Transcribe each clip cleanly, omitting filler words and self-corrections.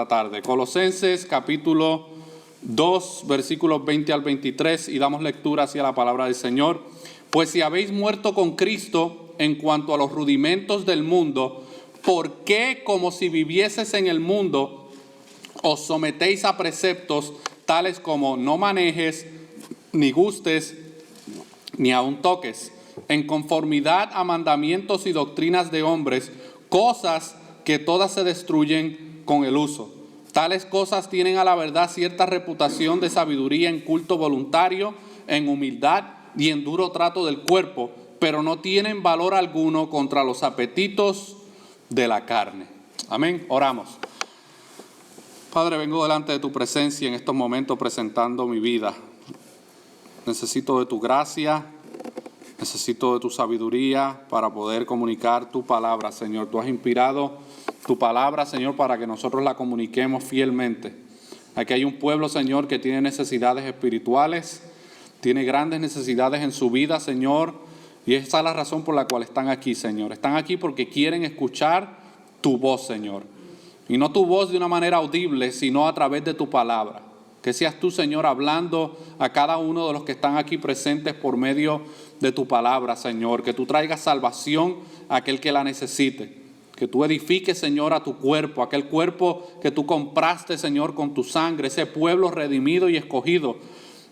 esta tarde. Colosenses capítulo 2, versículos 20 al 23, y damos lectura hacia la palabra del Señor. Pues si habéis muerto con Cristo en cuanto a los rudimentos del mundo, ¿por qué, como si vivieses en el mundo, os sometéis a preceptos tales como no manejes, ni gustes, ni aun toques, en conformidad a mandamientos y doctrinas de hombres, cosas que todas se destruyen con el uso? Tales cosas tienen a la verdad cierta reputación de sabiduría en culto voluntario, en humildad y en duro trato del cuerpo, pero no tienen valor alguno contra los apetitos de la carne. Amén. Oramos. Padre, vengo delante de tu presencia en estos momentos presentando mi vida. Necesito de tu gracia, necesito de tu sabiduría para poder comunicar tu palabra, Señor. Tú has inspirado tu palabra, Señor, para que nosotros la comuniquemos fielmente. Aquí hay un pueblo, Señor, que tiene necesidades espirituales, tiene grandes necesidades en su vida, Señor, y esa es la razón por la cual están aquí, Señor. Están aquí porque quieren escuchar tu voz, Señor. Y no tu voz de una manera audible, sino a través de tu palabra. Que seas tú, Señor, hablando a cada uno de los que están aquí presentes por medio de tu palabra, Señor. Que tú traigas salvación a aquel que la necesite. Que tú edifiques, Señor, a tu cuerpo, aquel cuerpo que tú compraste, Señor, con tu sangre, ese pueblo redimido y escogido.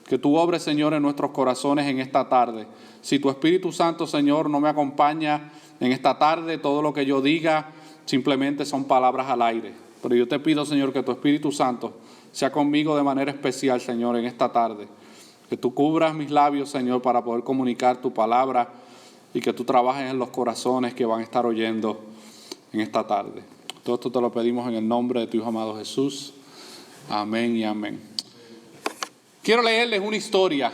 Que tú obres, Señor, en nuestros corazones en esta tarde. Si tu Espíritu Santo, Señor, no me acompaña en esta tarde, todo lo que yo diga simplemente son palabras al aire. Pero yo te pido, Señor, que tu Espíritu Santo sea conmigo de manera especial, Señor, en esta tarde. Que tú cubras mis labios, Señor, para poder comunicar tu palabra y que tú trabajes en los corazones que van a estar oyendo en esta tarde. Todo esto te lo pedimos en el nombre de tu Hijo amado Jesús. Amén y amén. Quiero leerles una historia.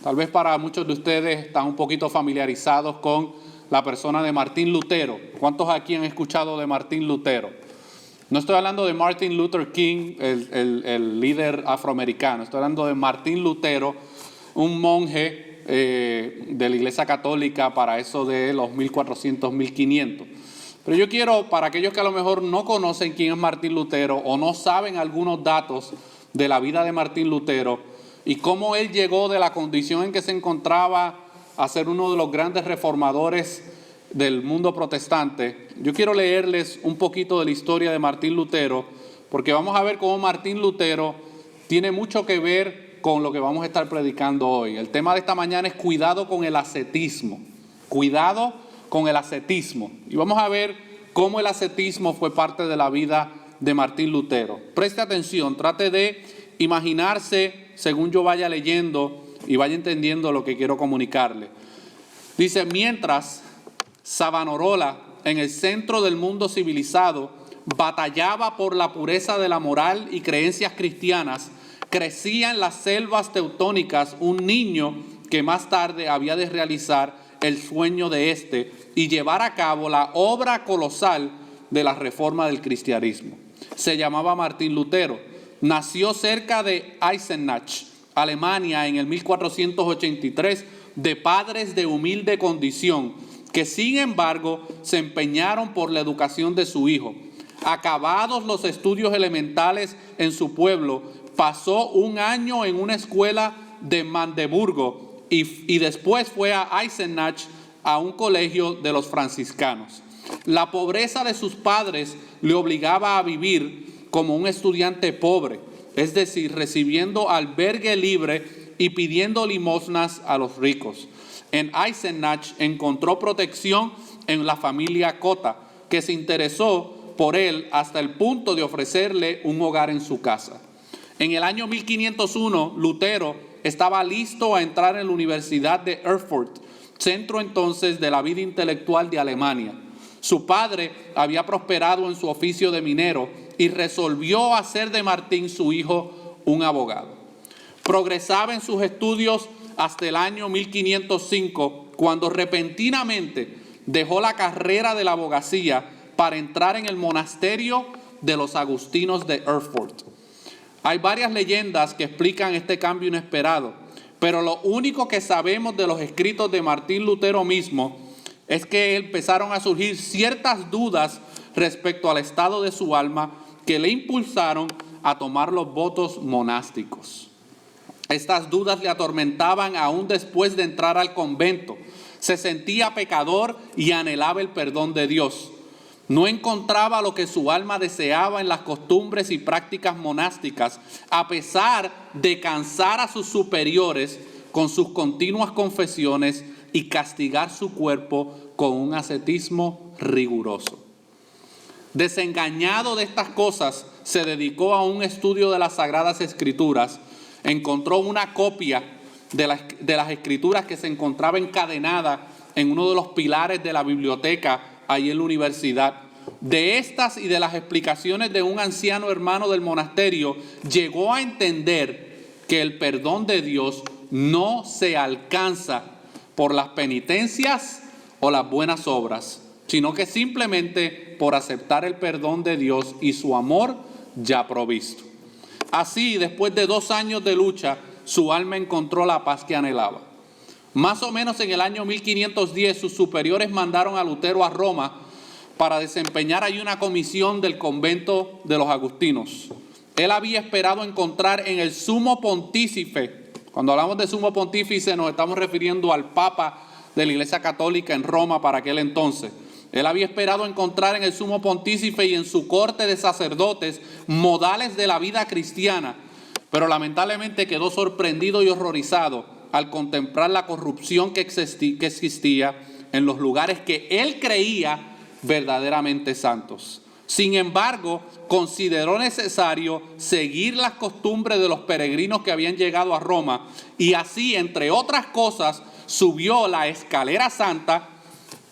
Tal vez para muchos de ustedes están un poquito familiarizados con la persona de Martín Lutero. ¿Cuántos aquí han escuchado de Martín Lutero? No estoy hablando de Martin Luther King, el líder afroamericano. Estoy hablando de Martín Lutero, un monje de la Iglesia Católica para eso de los 1400, 1500. Pero yo quiero, para aquellos que a lo mejor no conocen quién es Martín Lutero o no saben algunos datos de la vida de Martín Lutero y cómo él llegó de la condición en que se encontraba a ser uno de los grandes reformadores del mundo protestante, yo quiero leerles un poquito de la historia de Martín Lutero, porque vamos a ver cómo Martín Lutero tiene mucho que ver con lo que vamos a estar predicando hoy. El tema de esta mañana es cuidado con el ascetismo. Cuidado con el ascetismo. Y vamos a ver cómo el ascetismo fue parte de la vida de Martín Lutero. Preste atención, trate de imaginarse según yo vaya leyendo y vaya entendiendo lo que quiero comunicarle. Dice, mientras Savonarola, en el centro del mundo civilizado, batallaba por la pureza de la moral y creencias cristianas, crecía en las selvas teutónicas un niño que más tarde había de realizar el sueño de este y llevar a cabo la obra colosal de la reforma del cristianismo. Se llamaba Martín Lutero. Nació cerca de Eisenach, Alemania, en el 1483, de padres de humilde condición, que sin embargo se empeñaron por la educación de su hijo. Acabados los estudios elementales en su pueblo, pasó un año en una escuela de Magdeburgo y después fue a Eisenach, a un colegio de los franciscanos. La pobreza de sus padres le obligaba a vivir como un estudiante pobre, es decir, recibiendo albergue libre y pidiendo limosnas a los ricos. En Eisenach encontró protección en la familia Cota, que se interesó por él hasta el punto de ofrecerle un hogar en su casa. En el año 1501, Lutero estaba listo a entrar en la Universidad de Erfurt, centro entonces de la vida intelectual de Alemania. Su padre había prosperado en su oficio de minero y resolvió hacer de Martín, su hijo, un abogado. Progresaba en sus estudios hasta el año 1505, cuando repentinamente dejó la carrera de la abogacía para entrar en el monasterio de los agustinos de Erfurt. Hay varias leyendas que explican este cambio inesperado, pero lo único que sabemos de los escritos de Martín Lutero mismo es que empezaron a surgir ciertas dudas respecto al estado de su alma que le impulsaron a tomar los votos monásticos. Estas dudas le atormentaban aún después de entrar al convento. Se sentía pecador y anhelaba el perdón de Dios. No encontraba lo que su alma deseaba en las costumbres y prácticas monásticas, a pesar de cansar a sus superiores con sus continuas confesiones y castigar su cuerpo con un ascetismo riguroso. Desengañado de estas cosas, se dedicó a un estudio de las Sagradas Escrituras. Encontró una copia de las Escrituras que se encontraba encadenada en uno de los pilares de la biblioteca ahí en la universidad. De estas y de las explicaciones de un anciano hermano del monasterio, llegó a entender que el perdón de Dios no se alcanza por las penitencias o las buenas obras, sino que simplemente por aceptar el perdón de Dios y su amor ya provisto. Así, después de 2 años de lucha, su alma encontró la paz que anhelaba. Más o menos en el año 1510, sus superiores mandaron a Lutero a Roma para desempeñar ahí una comisión del convento de los agustinos. Él había esperado encontrar en el sumo pontífice, cuando hablamos de sumo pontífice nos estamos refiriendo al papa de la Iglesia Católica en Roma para aquel entonces. Él había esperado encontrar en el sumo pontífice y en su corte de sacerdotes modales de la vida cristiana, pero lamentablemente quedó sorprendido y horrorizado al contemplar la corrupción que existía en los lugares que él creía verdaderamente santos. Sin embargo, consideró necesario seguir las costumbres de los peregrinos que habían llegado a Roma y así, entre otras cosas, subió la escalera santa,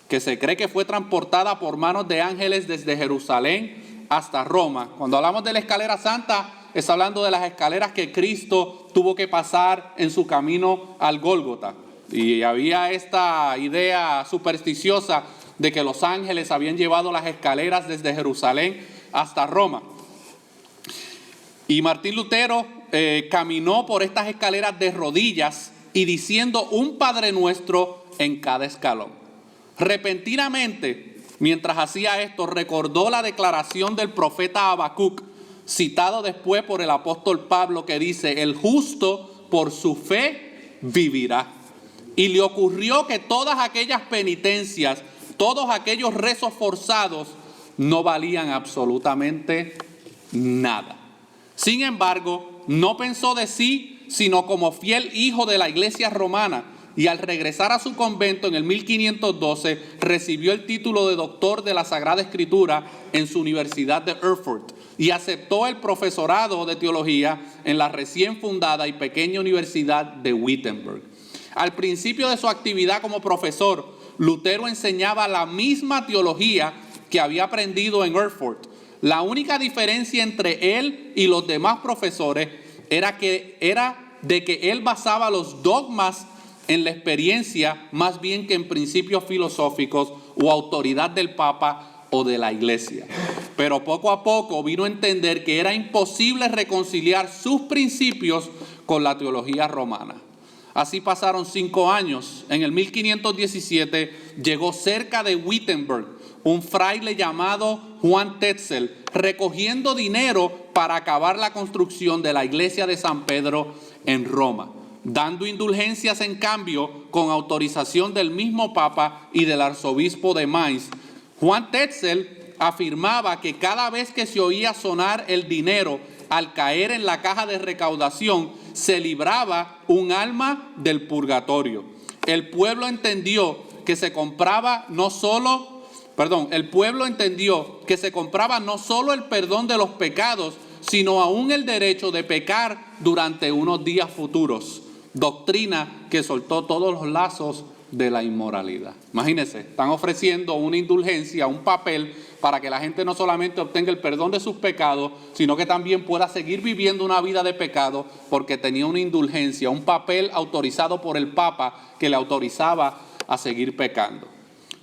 que se cree que fue transportada por manos de ángeles desde Jerusalén hasta Roma. Cuando hablamos de la escalera santa, está hablando de las escaleras que Cristo tuvo que pasar en su camino al Gólgota. Y había esta idea supersticiosa de que los ángeles habían llevado las escaleras desde Jerusalén hasta Roma. Y Martín Lutero caminó por estas escaleras de rodillas y diciendo un Padre Nuestro en cada escalón. Repentinamente, mientras hacía esto, recordó la declaración del profeta Habacuc, citado después por el apóstol Pablo, que dice: el justo por su fe vivirá. Y le ocurrió que todas aquellas penitencias, todos aquellos rezos forzados no valían absolutamente nada. Sin embargo, no pensó de sí, sino como fiel hijo de la iglesia romana, y al regresar a su convento en el 1512, recibió el título de doctor de la Sagrada Escritura en su Universidad de Erfurt y aceptó el profesorado de teología en la recién fundada y pequeña Universidad de Wittenberg. Al principio de su actividad como profesor, Lutero enseñaba la misma teología que había aprendido en Erfurt. La única diferencia entre él y los demás profesores era de que él basaba los dogmas en la experiencia más bien que en principios filosóficos o autoridad del Papa o de la Iglesia. Pero poco a poco vino a entender que era imposible reconciliar sus principios con la teología romana. Así pasaron 5 años. En el 1517 llegó cerca de Wittenberg un fraile llamado Juan Tetzel, recogiendo dinero para acabar la construcción de la iglesia de San Pedro en Roma, dando indulgencias en cambio con autorización del mismo Papa y del arzobispo de Mainz. Juan Tetzel afirmaba que cada vez que se oía sonar el dinero al caer en la caja de recaudación, se libraba un alma del purgatorio. El pueblo entendió que se compraba no solo el perdón de los pecados, sino aún el derecho de pecar durante unos días futuros. Doctrina que soltó todos los lazos de la inmoralidad. Imagínense, están ofreciendo una indulgencia, un papel, para que la gente no solamente obtenga el perdón de sus pecados, sino que también pueda seguir viviendo una vida de pecado, porque tenía una indulgencia, un papel autorizado por el Papa que le autorizaba a seguir pecando.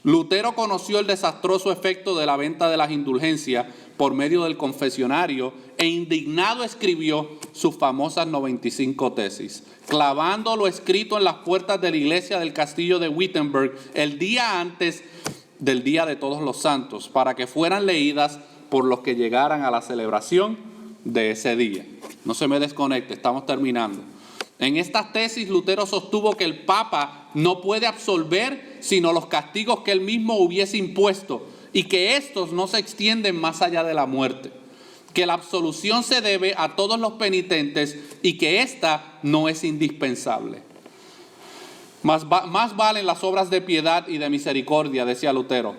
Lutero conoció el desastroso efecto de la venta de las indulgencias por medio del confesionario e indignado escribió sus famosas 95 tesis, clavando lo escrito en las puertas de la iglesia del castillo de Wittenberg el día antes del Día de Todos los Santos, para que fueran leídas por los que llegaran a la celebración de ese día. No se me desconecte, estamos terminando. En estas tesis, Lutero sostuvo que el Papa no puede absolver sino los castigos que él mismo hubiese impuesto y que estos no se extienden más allá de la muerte. Que la absolución se debe a todos los penitentes y que ésta no es indispensable. Más valen las obras de piedad y de misericordia, decía Lutero.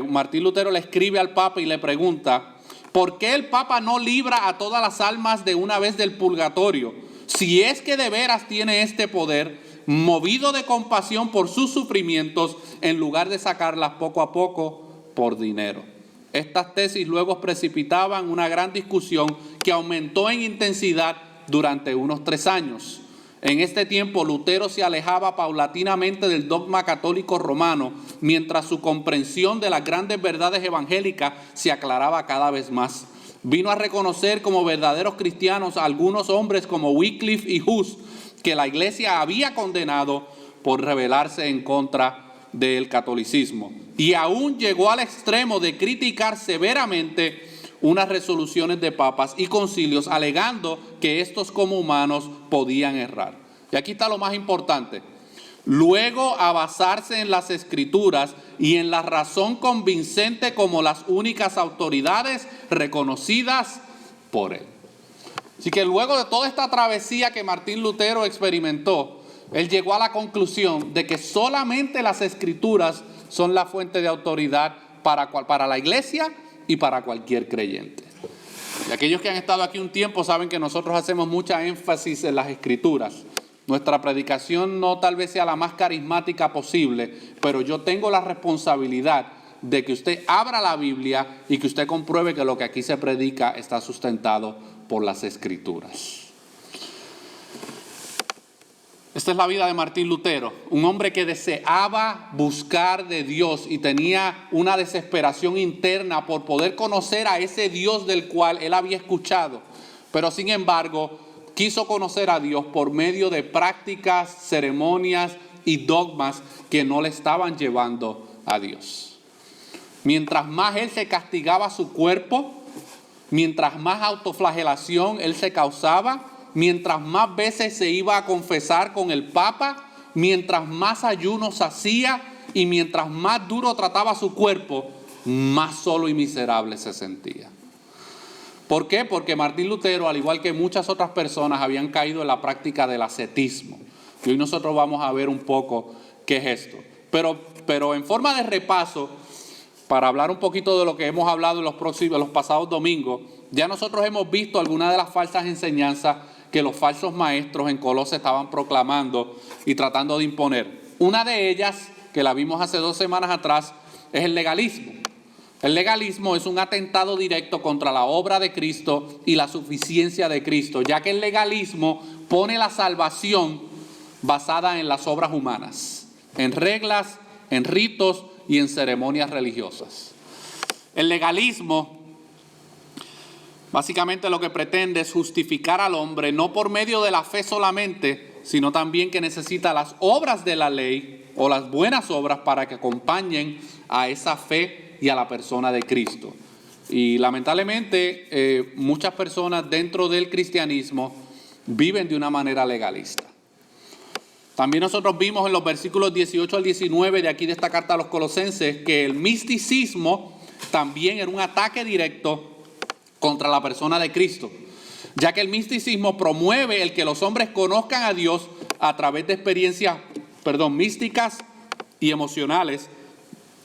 Martín Lutero le escribe al Papa y le pregunta: ¿por qué el Papa no libra a todas las almas de una vez del purgatorio? Si es que de veras tiene este poder, movido de compasión por sus sufrimientos, en lugar de sacarlas poco a poco por dinero. Estas tesis luego precipitaban una gran discusión que aumentó en intensidad durante unos 3 años. En este tiempo, Lutero se alejaba paulatinamente del dogma católico romano, mientras su comprensión de las grandes verdades evangélicas se aclaraba cada vez más. Vino a reconocer como verdaderos cristianos a algunos hombres como Wycliffe y Hus, que la Iglesia había condenado por rebelarse en contra del catolicismo. Y aún llegó al extremo de criticar severamente unas resoluciones de papas y concilios, alegando que estos como humanos podían errar. Y aquí está lo más importante. Luego, a basarse en las Escrituras y en la razón convincente como las únicas autoridades reconocidas por él. Así que luego de toda esta travesía que Martín Lutero experimentó, él llegó a la conclusión de que solamente las Escrituras son la fuente de autoridad para la Iglesia y para cualquier creyente. Y aquellos que han estado aquí un tiempo saben que nosotros hacemos mucha énfasis en las Escrituras. Nuestra predicación no tal vez sea la más carismática posible, pero yo tengo la responsabilidad de que usted abra la Biblia y que usted compruebe que lo que aquí se predica está sustentado por las Escrituras. Esta es la vida de Martín Lutero, un hombre que deseaba buscar de Dios y tenía una desesperación interna por poder conocer a ese Dios del cual él había escuchado, pero sin embargo quiso conocer a Dios por medio de prácticas, ceremonias y dogmas que no le estaban llevando a Dios. Mientras más él se castigaba su cuerpo, mientras más autoflagelación él se causaba, mientras más veces se iba a confesar con el Papa, mientras más ayunos hacía y mientras más duro trataba su cuerpo, más solo y miserable se sentía. ¿Por qué? Porque Martín Lutero, al igual que muchas otras personas, habían caído en la práctica del ascetismo. Y hoy nosotros vamos a ver un poco qué es esto. Pero en forma de repaso, para hablar un poquito de lo que hemos hablado en los pasados domingos, ya nosotros hemos visto algunas de las falsas enseñanzas que los falsos maestros en Colosas estaban proclamando y tratando de imponer. Una de ellas, que la vimos hace 2 semanas atrás, es el legalismo. El legalismo es un atentado directo contra la obra de Cristo y la suficiencia de Cristo, ya que el legalismo pone la salvación basada en las obras humanas, en reglas, en ritos y en ceremonias religiosas. El legalismo básicamente lo que pretende es justificar al hombre no por medio de la fe solamente, sino también que necesita las obras de la ley o las buenas obras para que acompañen a esa fe y a la persona de Cristo. Y lamentablemente muchas personas dentro del cristianismo viven de una manera legalista. También nosotros vimos en los versículos 18 al 19 de aquí de esta carta a los Colosenses que el misticismo también era un ataque directo contra la persona de Cristo, ya que el misticismo promueve el que los hombres conozcan a Dios a través de experiencias, místicas y emocionales,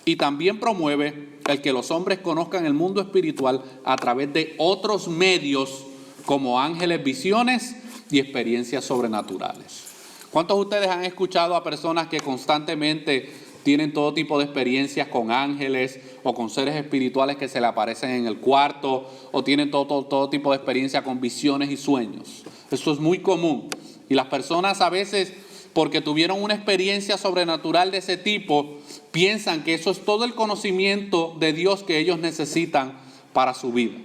y también promueve el que los hombres conozcan el mundo espiritual a través de otros medios como ángeles, visiones y experiencias sobrenaturales. ¿Cuántos de ustedes han escuchado a personas que constantemente tienen todo tipo de experiencias con ángeles o con seres espirituales que se le aparecen en el cuarto, o tienen todo tipo de experiencia con visiones y sueños? Eso es muy común. Y las personas a veces, porque tuvieron una experiencia sobrenatural de ese tipo, piensan que eso es todo el conocimiento de Dios que ellos necesitan para su vida.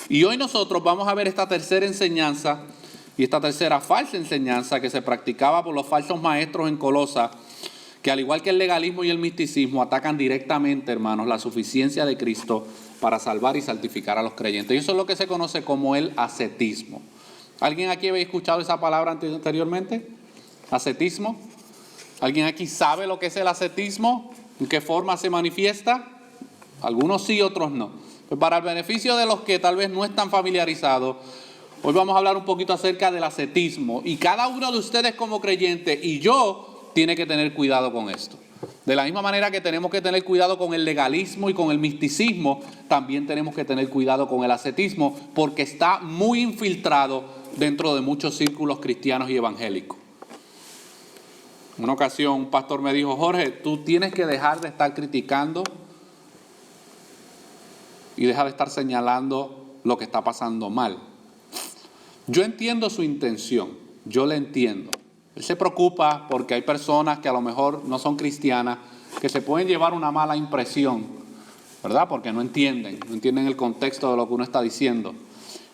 Y hoy nosotros vamos a ver esta tercera enseñanza y esta tercera falsa enseñanza que se practicaba por los falsos maestros en Colosas, que al igual que el legalismo y el misticismo, atacan directamente, hermanos, la suficiencia de Cristo para salvar y santificar a los creyentes. Y eso es lo que se conoce como el ascetismo. ¿Alguien aquí había escuchado esa palabra anteriormente? ¿Ascetismo? ¿Alguien aquí sabe lo que es el ascetismo? ¿En qué forma se manifiesta? Algunos sí, otros no. Pues para el beneficio de los que tal vez no están familiarizados, hoy vamos a hablar un poquito acerca del ascetismo. Y cada uno de ustedes como creyente y yo tiene que tener cuidado con esto. De la misma manera que tenemos que tener cuidado con el legalismo y con el misticismo, también tenemos que tener cuidado con el ascetismo, porque está muy infiltrado dentro de muchos círculos cristianos y evangélicos. En una ocasión un pastor me dijo: Jorge, tú tienes que dejar de estar criticando y dejar de estar señalando lo que está pasando mal. Yo entiendo su intención, yo le entiendo. Él se preocupa porque hay personas que a lo mejor no son cristianas, que se pueden llevar una mala impresión, ¿verdad? Porque no entienden el contexto de lo que uno está diciendo.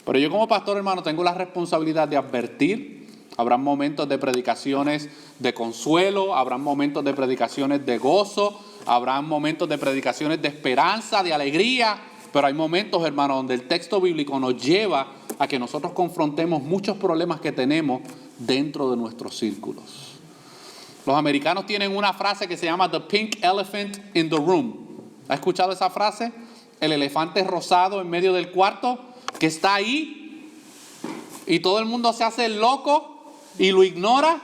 Pero yo como pastor, hermano, tengo la responsabilidad de advertir. Habrá momentos de predicaciones de consuelo, habrá momentos de predicaciones de gozo, habrá momentos de predicaciones de esperanza, de alegría, pero hay momentos, hermano, donde el texto bíblico nos lleva a que nosotros confrontemos muchos problemas que tenemos dentro de nuestros círculos. Los americanos tienen una frase que se llama "the pink elephant in the room". ¿Ha escuchado esa frase? El elefante rosado en medio del cuarto, que está ahí y todo el mundo se hace el loco y lo ignora.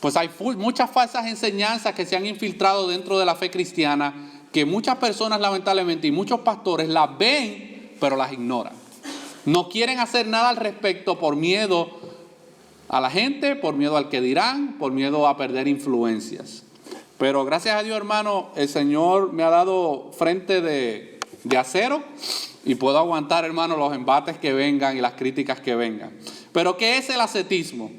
Pues hay muchas falsas enseñanzas que se han infiltrado dentro de la fe cristiana, que muchas personas lamentablemente y muchos pastores las ven, pero las ignoran. No quieren hacer nada al respecto por miedo a la gente, por miedo al que dirán, por miedo a perder influencias. Pero gracias a Dios, hermano, el Señor me ha dado frente de acero y puedo aguantar, hermano, los embates que vengan y las críticas que vengan. Pero ¿qué es el ascetismo?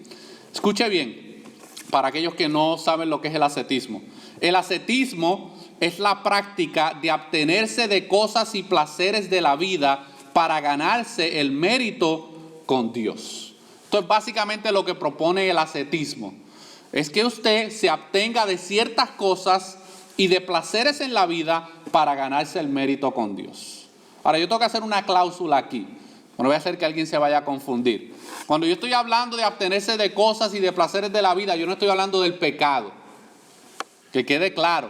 Escuche bien, para aquellos que no saben lo que es el ascetismo. El ascetismo es la práctica de abstenerse de cosas y placeres de la vida para ganarse el mérito con Dios. Esto es básicamente lo que propone el ascetismo. Es que usted se abstenga de ciertas cosas y de placeres en la vida para ganarse el mérito con Dios. Ahora, yo tengo que hacer una cláusula aquí. No voy a hacer que alguien se vaya a confundir. Cuando yo estoy hablando de abstenerse de cosas y de placeres de la vida, yo no estoy hablando del pecado. Que quede claro.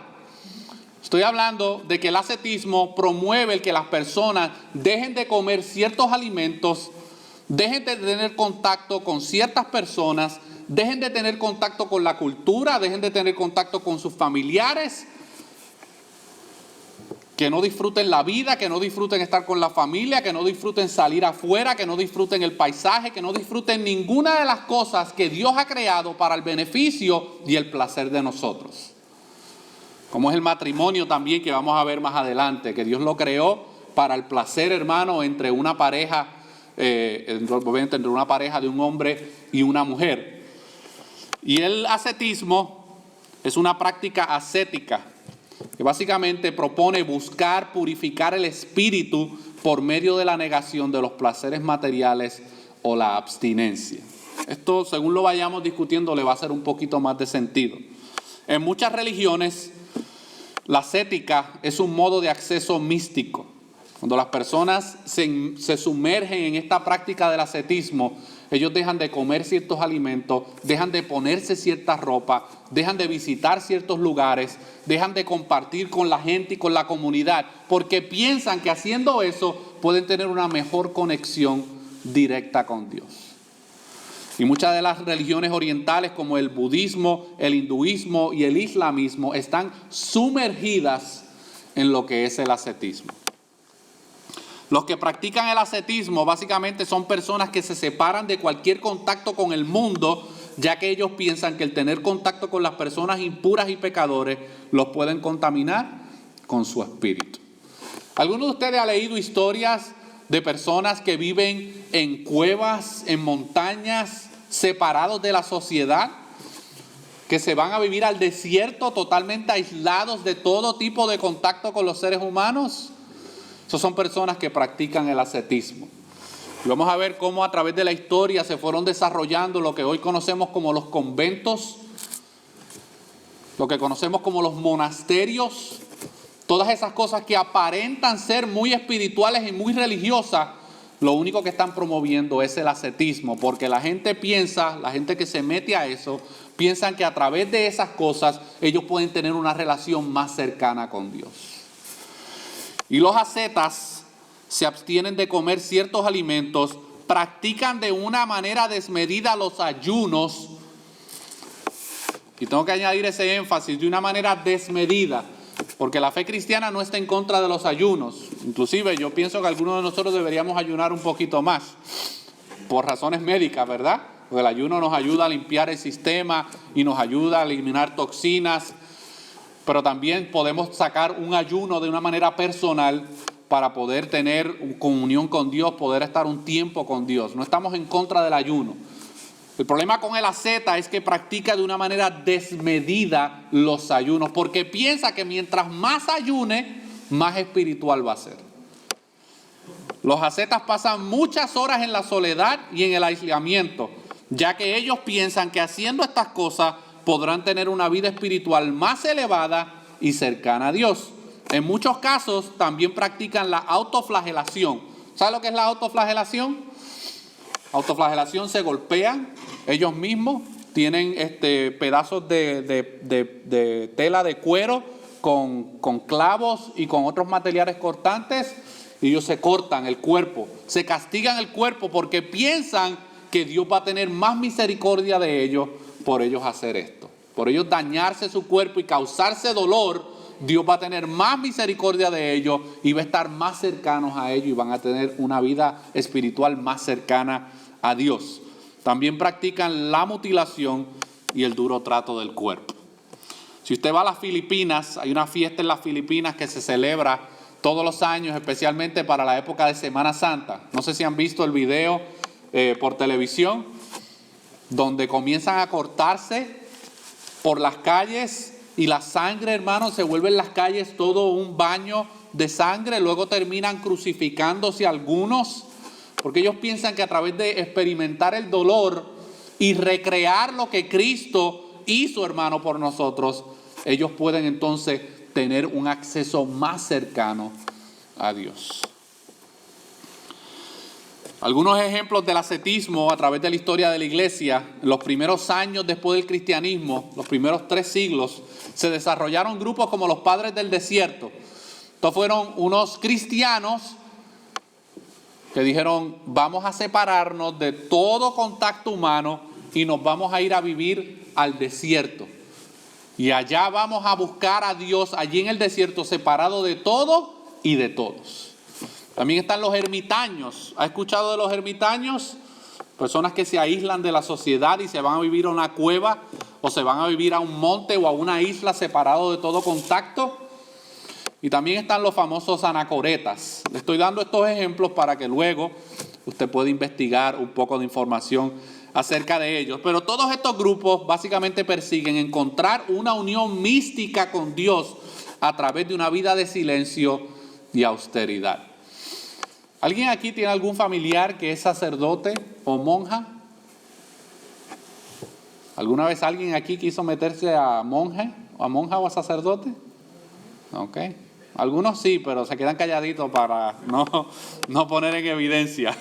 Estoy hablando de que el ascetismo promueve el que las personas dejen de comer ciertos alimentos, dejen de tener contacto con ciertas personas, dejen de tener contacto con la cultura, dejen de tener contacto con sus familiares, que no disfruten la vida, que no disfruten estar con la familia, que no disfruten salir afuera, que no disfruten el paisaje, que no disfruten ninguna de las cosas que Dios ha creado para el beneficio y el placer de nosotros. Como es el matrimonio también, que vamos a ver más adelante, que Dios lo creó para el placer, hermano, entre una pareja, entre una pareja de un hombre y una mujer. Y el ascetismo es una práctica ascética que básicamente propone buscar purificar el espíritu por medio de la negación de los placeres materiales o la abstinencia. Esto, según lo vayamos discutiendo, le va a hacer un poquito más de sentido. En muchas religiones, la ascética es un modo de acceso místico. Cuando las personas se sumergen en esta práctica del ascetismo, ellos dejan de comer ciertos alimentos, dejan de ponerse cierta ropa, dejan de visitar ciertos lugares, dejan de compartir con la gente y con la comunidad, porque piensan que haciendo eso pueden tener una mejor conexión directa con Dios. Y muchas de las religiones orientales, como el budismo, el hinduismo y el islamismo, están sumergidas en lo que es el ascetismo. Los que practican el ascetismo básicamente son personas que se separan de cualquier contacto con el mundo, ya que ellos piensan que el tener contacto con las personas impuras y pecadores los pueden contaminar con su espíritu. ¿Alguno de ustedes ha leído historias de personas que viven en cuevas, en montañas, separados de la sociedad, que se van a vivir al desierto totalmente aislados de todo tipo de contacto con los seres humanos? Esas son personas que practican el ascetismo. Y vamos a ver cómo a través de la historia se fueron desarrollando lo que hoy conocemos como los conventos lo que conocemos como los monasterios, todas esas cosas que aparentan ser muy espirituales y muy religiosas, lo único que están promoviendo es el ascetismo, porque la gente que se mete a eso, piensan que a través de esas cosas ellos pueden tener una relación más cercana con Dios. Y los ascetas se abstienen de comer ciertos alimentos, practican de una manera desmedida los ayunos, y tengo que añadir ese énfasis, de una manera desmedida, porque la fe cristiana no está en contra de los ayunos. Inclusive yo pienso que algunos de nosotros deberíamos ayunar un poquito más, por razones médicas, ¿verdad? Porque el ayuno nos ayuda a limpiar el sistema y nos ayuda a eliminar toxinas, pero también podemos sacar un ayuno de una manera personal para poder tener comunión con Dios, poder estar un tiempo con Dios. No estamos en contra del ayuno. El problema con el asceta es que practica de una manera desmedida los ayunos, porque piensa que mientras más ayune, más espiritual va a ser. Los ascetas pasan muchas horas en la soledad y en el aislamiento, ya que ellos piensan que haciendo estas cosas podrán tener una vida espiritual más elevada y cercana a Dios. En muchos casos también practican la autoflagelación. ¿Sabe lo que es la autoflagelación? Autoflagelación, se golpean ellos mismos, tienen pedazos de tela de cuero con clavos y con otros materiales cortantes, y ellos se cortan el cuerpo, se castigan el cuerpo porque piensan que Dios va a tener más misericordia de ellos por ellos hacer esto. Por ellos dañarse su cuerpo y causarse dolor, Dios va a tener más misericordia de ellos y va a estar más cercanos a ellos y van a tener una vida espiritual más cercana a Dios. También practican la mutilación y el duro trato del cuerpo. Si usted va a las Filipinas, hay una fiesta en las Filipinas que se celebra todos los años, especialmente para la época de Semana Santa. No sé si han visto el video por televisión, donde comienzan a cortarse por las calles y la sangre, hermanos, se vuelve en las calles todo un baño de sangre. Luego terminan crucificándose algunos, porque ellos piensan que a través de experimentar el dolor y recrear lo que Cristo hizo, hermano, por nosotros, ellos pueden entonces tener un acceso más cercano a Dios. Algunos ejemplos del ascetismo a través de la historia de la iglesia: en los primeros años después del cristianismo, los primeros 3 siglos, se desarrollaron grupos como los Padres del Desierto. Estos fueron unos cristianos que dijeron: vamos a separarnos de todo contacto humano y nos vamos a ir a vivir al desierto. Y allá vamos a buscar a Dios, allí en el desierto, separado de todo y de todos. También están los ermitaños. ¿Ha escuchado de los ermitaños? Personas que se aíslan de la sociedad y se van a vivir a una cueva o se van a vivir a un monte o a una isla separado de todo contacto. Y también están los famosos anacoretas. Le estoy dando estos ejemplos para que luego usted pueda investigar un poco de información acerca de ellos. Pero todos estos grupos básicamente persiguen encontrar una unión mística con Dios a través de una vida de silencio y austeridad. ¿Alguien aquí tiene algún familiar que es sacerdote o monja? ¿Alguna vez alguien aquí quiso meterse a monja o a sacerdote? Ok. Algunos sí, pero se quedan calladitos para no poner en evidencia.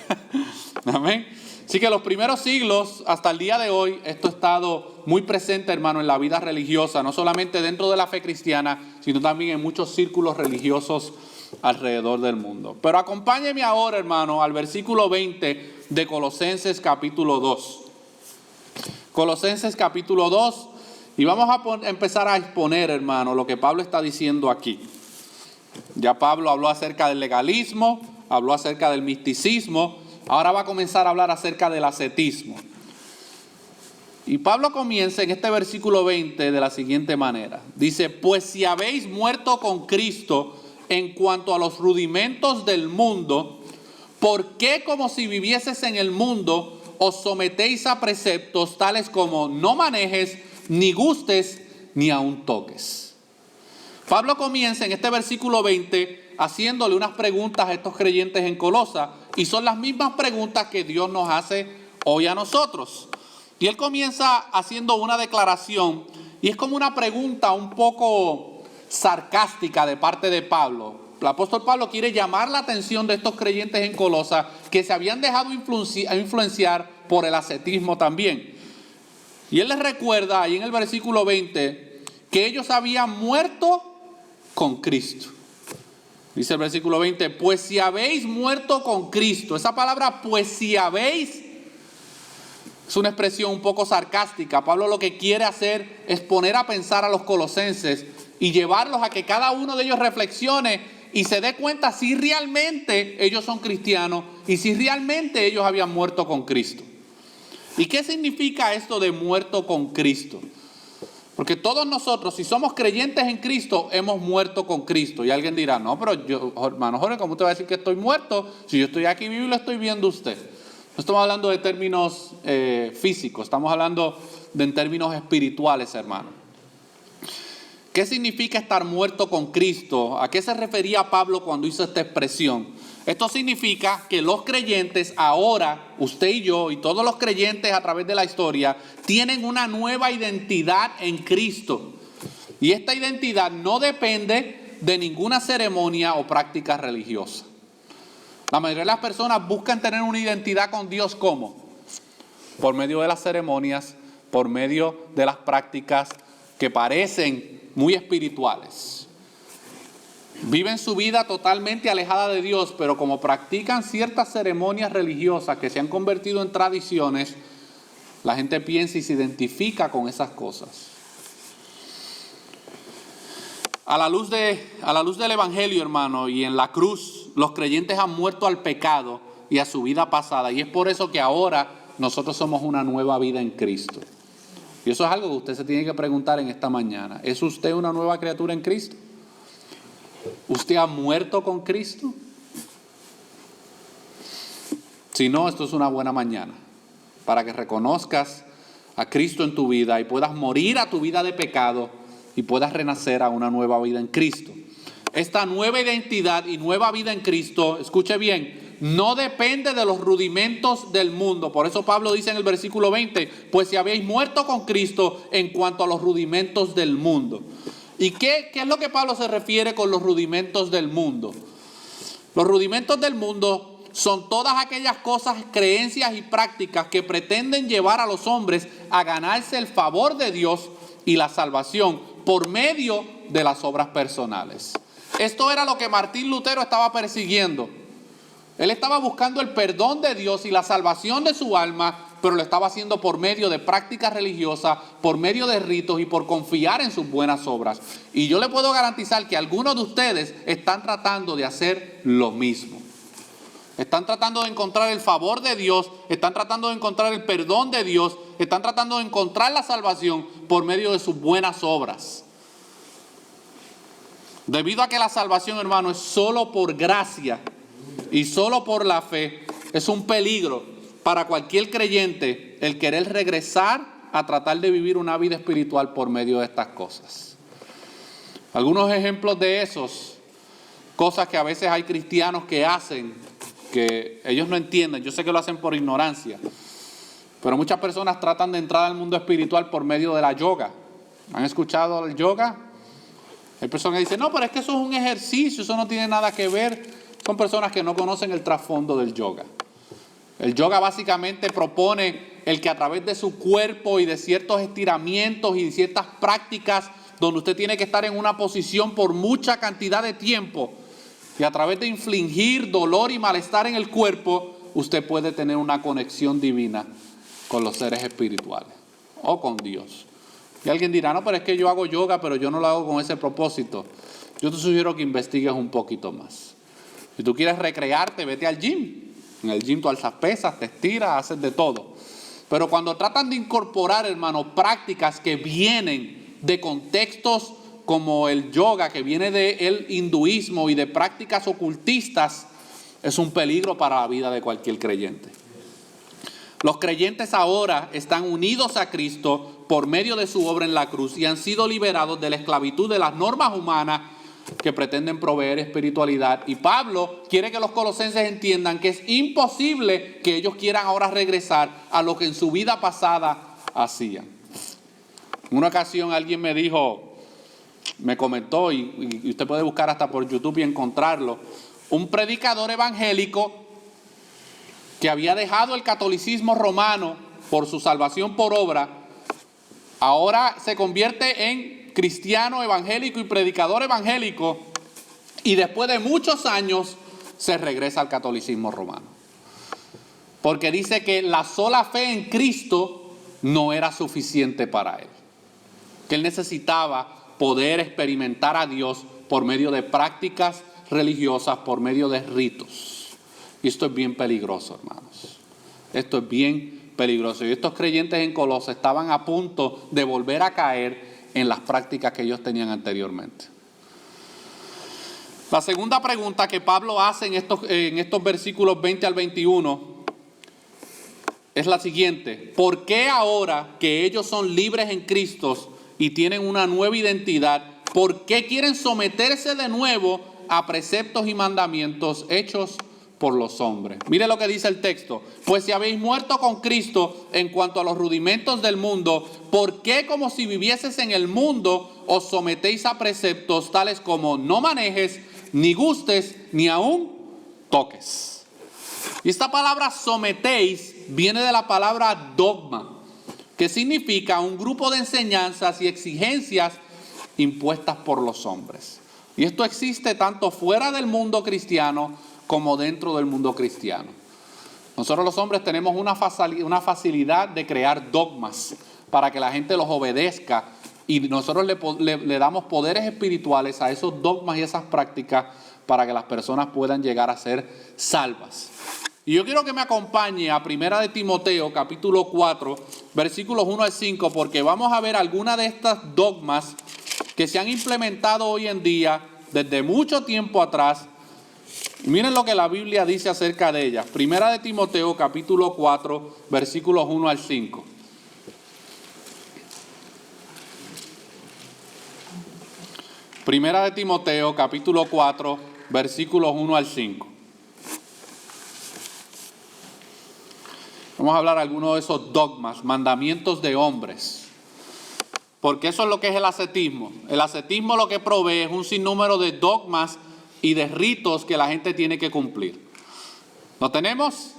Amén. Así que los primeros siglos hasta el día de hoy, esto ha estado muy presente, hermano, en la vida religiosa, no solamente dentro de la fe cristiana, sino también en muchos círculos religiosos alrededor del mundo. Pero acompáñeme ahora, hermano, al versículo 20 de Colosenses capítulo 2. Colosenses capítulo 2, y vamos a empezar a exponer, hermano, lo que Pablo está diciendo aquí. Ya Pablo habló acerca del legalismo, habló acerca del misticismo, ahora va a comenzar a hablar acerca del ascetismo. Y Pablo comienza en este versículo 20 de la siguiente manera. Dice: pues si habéis muerto con Cristo en cuanto a los rudimentos del mundo, ¿por qué, como si vivieses en el mundo, os sometéis a preceptos tales como no manejes, ni gustes, ni aun toques? Pablo comienza en este versículo 20 haciéndole unas preguntas a estos creyentes en Colosa, y son las mismas preguntas que Dios nos hace hoy a nosotros. Y él comienza haciendo una declaración, Y es como una pregunta un poco sarcástica de parte de Pablo. El apóstol Pablo quiere llamar la atención de estos creyentes en Colosa que se habían dejado influenciar por el ascetismo también. Y él les recuerda ahí en el versículo 20 que ellos habían muerto con Cristo. Dice el versículo 20, pues si habéis muerto con Cristo. Esa palabra, pues si habéis, es una expresión un poco sarcástica. Pablo lo que quiere hacer es poner a pensar a los colosenses y llevarlos a que cada uno de ellos reflexione y se dé cuenta si realmente ellos son cristianos y si realmente ellos habían muerto con Cristo. ¿Y qué significa esto de muerto con Cristo? Porque todos nosotros, si somos creyentes en Cristo, hemos muerto con Cristo. Y alguien dirá, no, pero yo, hermano Jorge, ¿cómo te va a decir que estoy muerto? Si yo estoy aquí vivo y lo estoy viendo usted. No estamos hablando de términos físicos, estamos hablando en términos espirituales, hermano. ¿Qué significa estar muerto con Cristo? ¿A qué se refería Pablo cuando hizo esta expresión? Esto significa que los creyentes ahora, usted y yo y todos los creyentes a través de la historia, tienen una nueva identidad en Cristo. Y esta identidad no depende de ninguna ceremonia o práctica religiosa. La mayoría de las personas buscan tener una identidad con Dios, ¿cómo? Por medio de las ceremonias, por medio de las prácticas que parecen muy espirituales. Viven su vida totalmente alejada de Dios, pero como practican ciertas ceremonias religiosas que se han convertido en tradiciones, la gente piensa y se identifica con esas cosas. A la luz del Evangelio, hermano, y en la cruz, los creyentes han muerto al pecado y a su vida pasada, y es por eso que ahora nosotros somos una nueva vida en Cristo. Y eso es algo que usted se tiene que preguntar en esta mañana. ¿Es usted una nueva criatura en Cristo? ¿Usted ha muerto con Cristo? Si no, esto es una buena mañana para que reconozcas a Cristo en tu vida y puedas morir a tu vida de pecado y puedas renacer a una nueva vida en Cristo. Esta nueva identidad y nueva vida en Cristo, escuche bien, no depende de los rudimentos del mundo. Por eso Pablo dice en el versículo 20, pues si habéis muerto con Cristo en cuanto a los rudimentos del mundo. ¿Y qué es lo que Pablo se refiere con los rudimentos del mundo? Los rudimentos del mundo son todas aquellas cosas, creencias y prácticas que pretenden llevar a los hombres a ganarse el favor de Dios y la salvación por medio de las obras personales. Esto era lo que Martín Lutero estaba persiguiendo. Él estaba buscando el perdón de Dios y la salvación de su alma, pero lo estaba haciendo por medio de prácticas religiosas, por medio de ritos y por confiar en sus buenas obras. Y yo le puedo garantizar que algunos de ustedes están tratando de hacer lo mismo. Están tratando de encontrar el favor de Dios, están tratando de encontrar el perdón de Dios, están tratando de encontrar la salvación por medio de sus buenas obras. Debido a que la salvación, hermano, es solo por gracia y solo por la fe, es un peligro para cualquier creyente el querer regresar a tratar de vivir una vida espiritual por medio de estas cosas. Algunos ejemplos de esos, cosas que a veces hay cristianos que hacen, que ellos no entienden, yo sé que lo hacen por ignorancia, pero muchas personas tratan de entrar al mundo espiritual por medio de la yoga. ¿Han escuchado el yoga? Hay personas que dicen, no, pero es que eso es un ejercicio, eso no tiene nada que ver. Son personas que no conocen el trasfondo del yoga. El yoga básicamente propone el que a través de su cuerpo y de ciertos estiramientos y de ciertas prácticas donde usted tiene que estar en una posición por mucha cantidad de tiempo y a través de infligir dolor y malestar en el cuerpo, usted puede tener una conexión divina con los seres espirituales o con Dios. Y alguien dirá, no, pero es que yo hago yoga, pero yo no lo hago con ese propósito. Yo te sugiero que investigues un poquito más. Si tú quieres recrearte, vete al gym. En el gym tú alzas pesas, te estiras, haces de todo. Pero cuando tratan de incorporar, hermano, prácticas que vienen de contextos como el yoga, que viene del hinduismo y de prácticas ocultistas, es un peligro para la vida de cualquier creyente. Los creyentes ahora están unidos a Cristo por medio de su obra en la cruz y han sido liberados de la esclavitud de las normas humanas que pretenden proveer espiritualidad. Y Pablo quiere que los colosenses entiendan que es imposible que ellos quieran ahora regresar a lo que en su vida pasada hacían. En una ocasión alguien me dijo, me comentó, y usted puede buscar hasta por YouTube y encontrarlo, un predicador evangélico que había dejado el catolicismo romano por su salvación por obra, ahora se convierte en cristiano evangélico y predicador evangélico, y después de muchos años se regresa al catolicismo romano. Porque dice que la sola fe en Cristo no era suficiente para él. Que él necesitaba poder experimentar a Dios por medio de prácticas religiosas, por medio de ritos. Y esto es bien peligroso, hermanos. Esto es bien peligroso. Y estos creyentes en Colosas estaban a punto de volver a caer en las prácticas que ellos tenían anteriormente. La segunda pregunta que Pablo hace en estos versículos 20 al 21 es la siguiente: ¿por qué ahora que ellos son libres en Cristo y tienen una nueva identidad, por qué quieren someterse de nuevo a preceptos y mandamientos hechos por los hombres? Mire lo que dice el texto: pues si habéis muerto con Cristo en cuanto a los rudimentos del mundo, ¿por qué como si vivieses en el mundo os sometéis a preceptos tales como no manejes, ni gustes, ni aún toques? Y esta palabra sometéis viene de la palabra dogma, que significa un grupo de enseñanzas y exigencias impuestas por los hombres. Y esto existe tanto fuera del mundo cristiano como dentro del mundo cristiano. Nosotros los hombres tenemos una facilidad de crear dogmas para que la gente los obedezca, y nosotros le damos poderes espirituales a esos dogmas y esas prácticas para que las personas puedan llegar a ser salvas. Y yo quiero que me acompañe a 1 Timoteo capítulo 4, versículos 1 al 5, porque vamos a ver algunas de estas dogmas que se han implementado hoy en día desde mucho tiempo atrás. Y miren lo que la Biblia dice acerca de ellas. 1 Timoteo capítulo 4, versículos 1 al 5. Primera de Timoteo capítulo 4, versículos 1 al 5. Vamos a hablar de algunos de esos dogmas, mandamientos de hombres. Porque eso es lo que es el ascetismo. El ascetismo lo que provee es un sinnúmero de dogmas y de ritos que la gente tiene que cumplir. ¿Lo tenemos?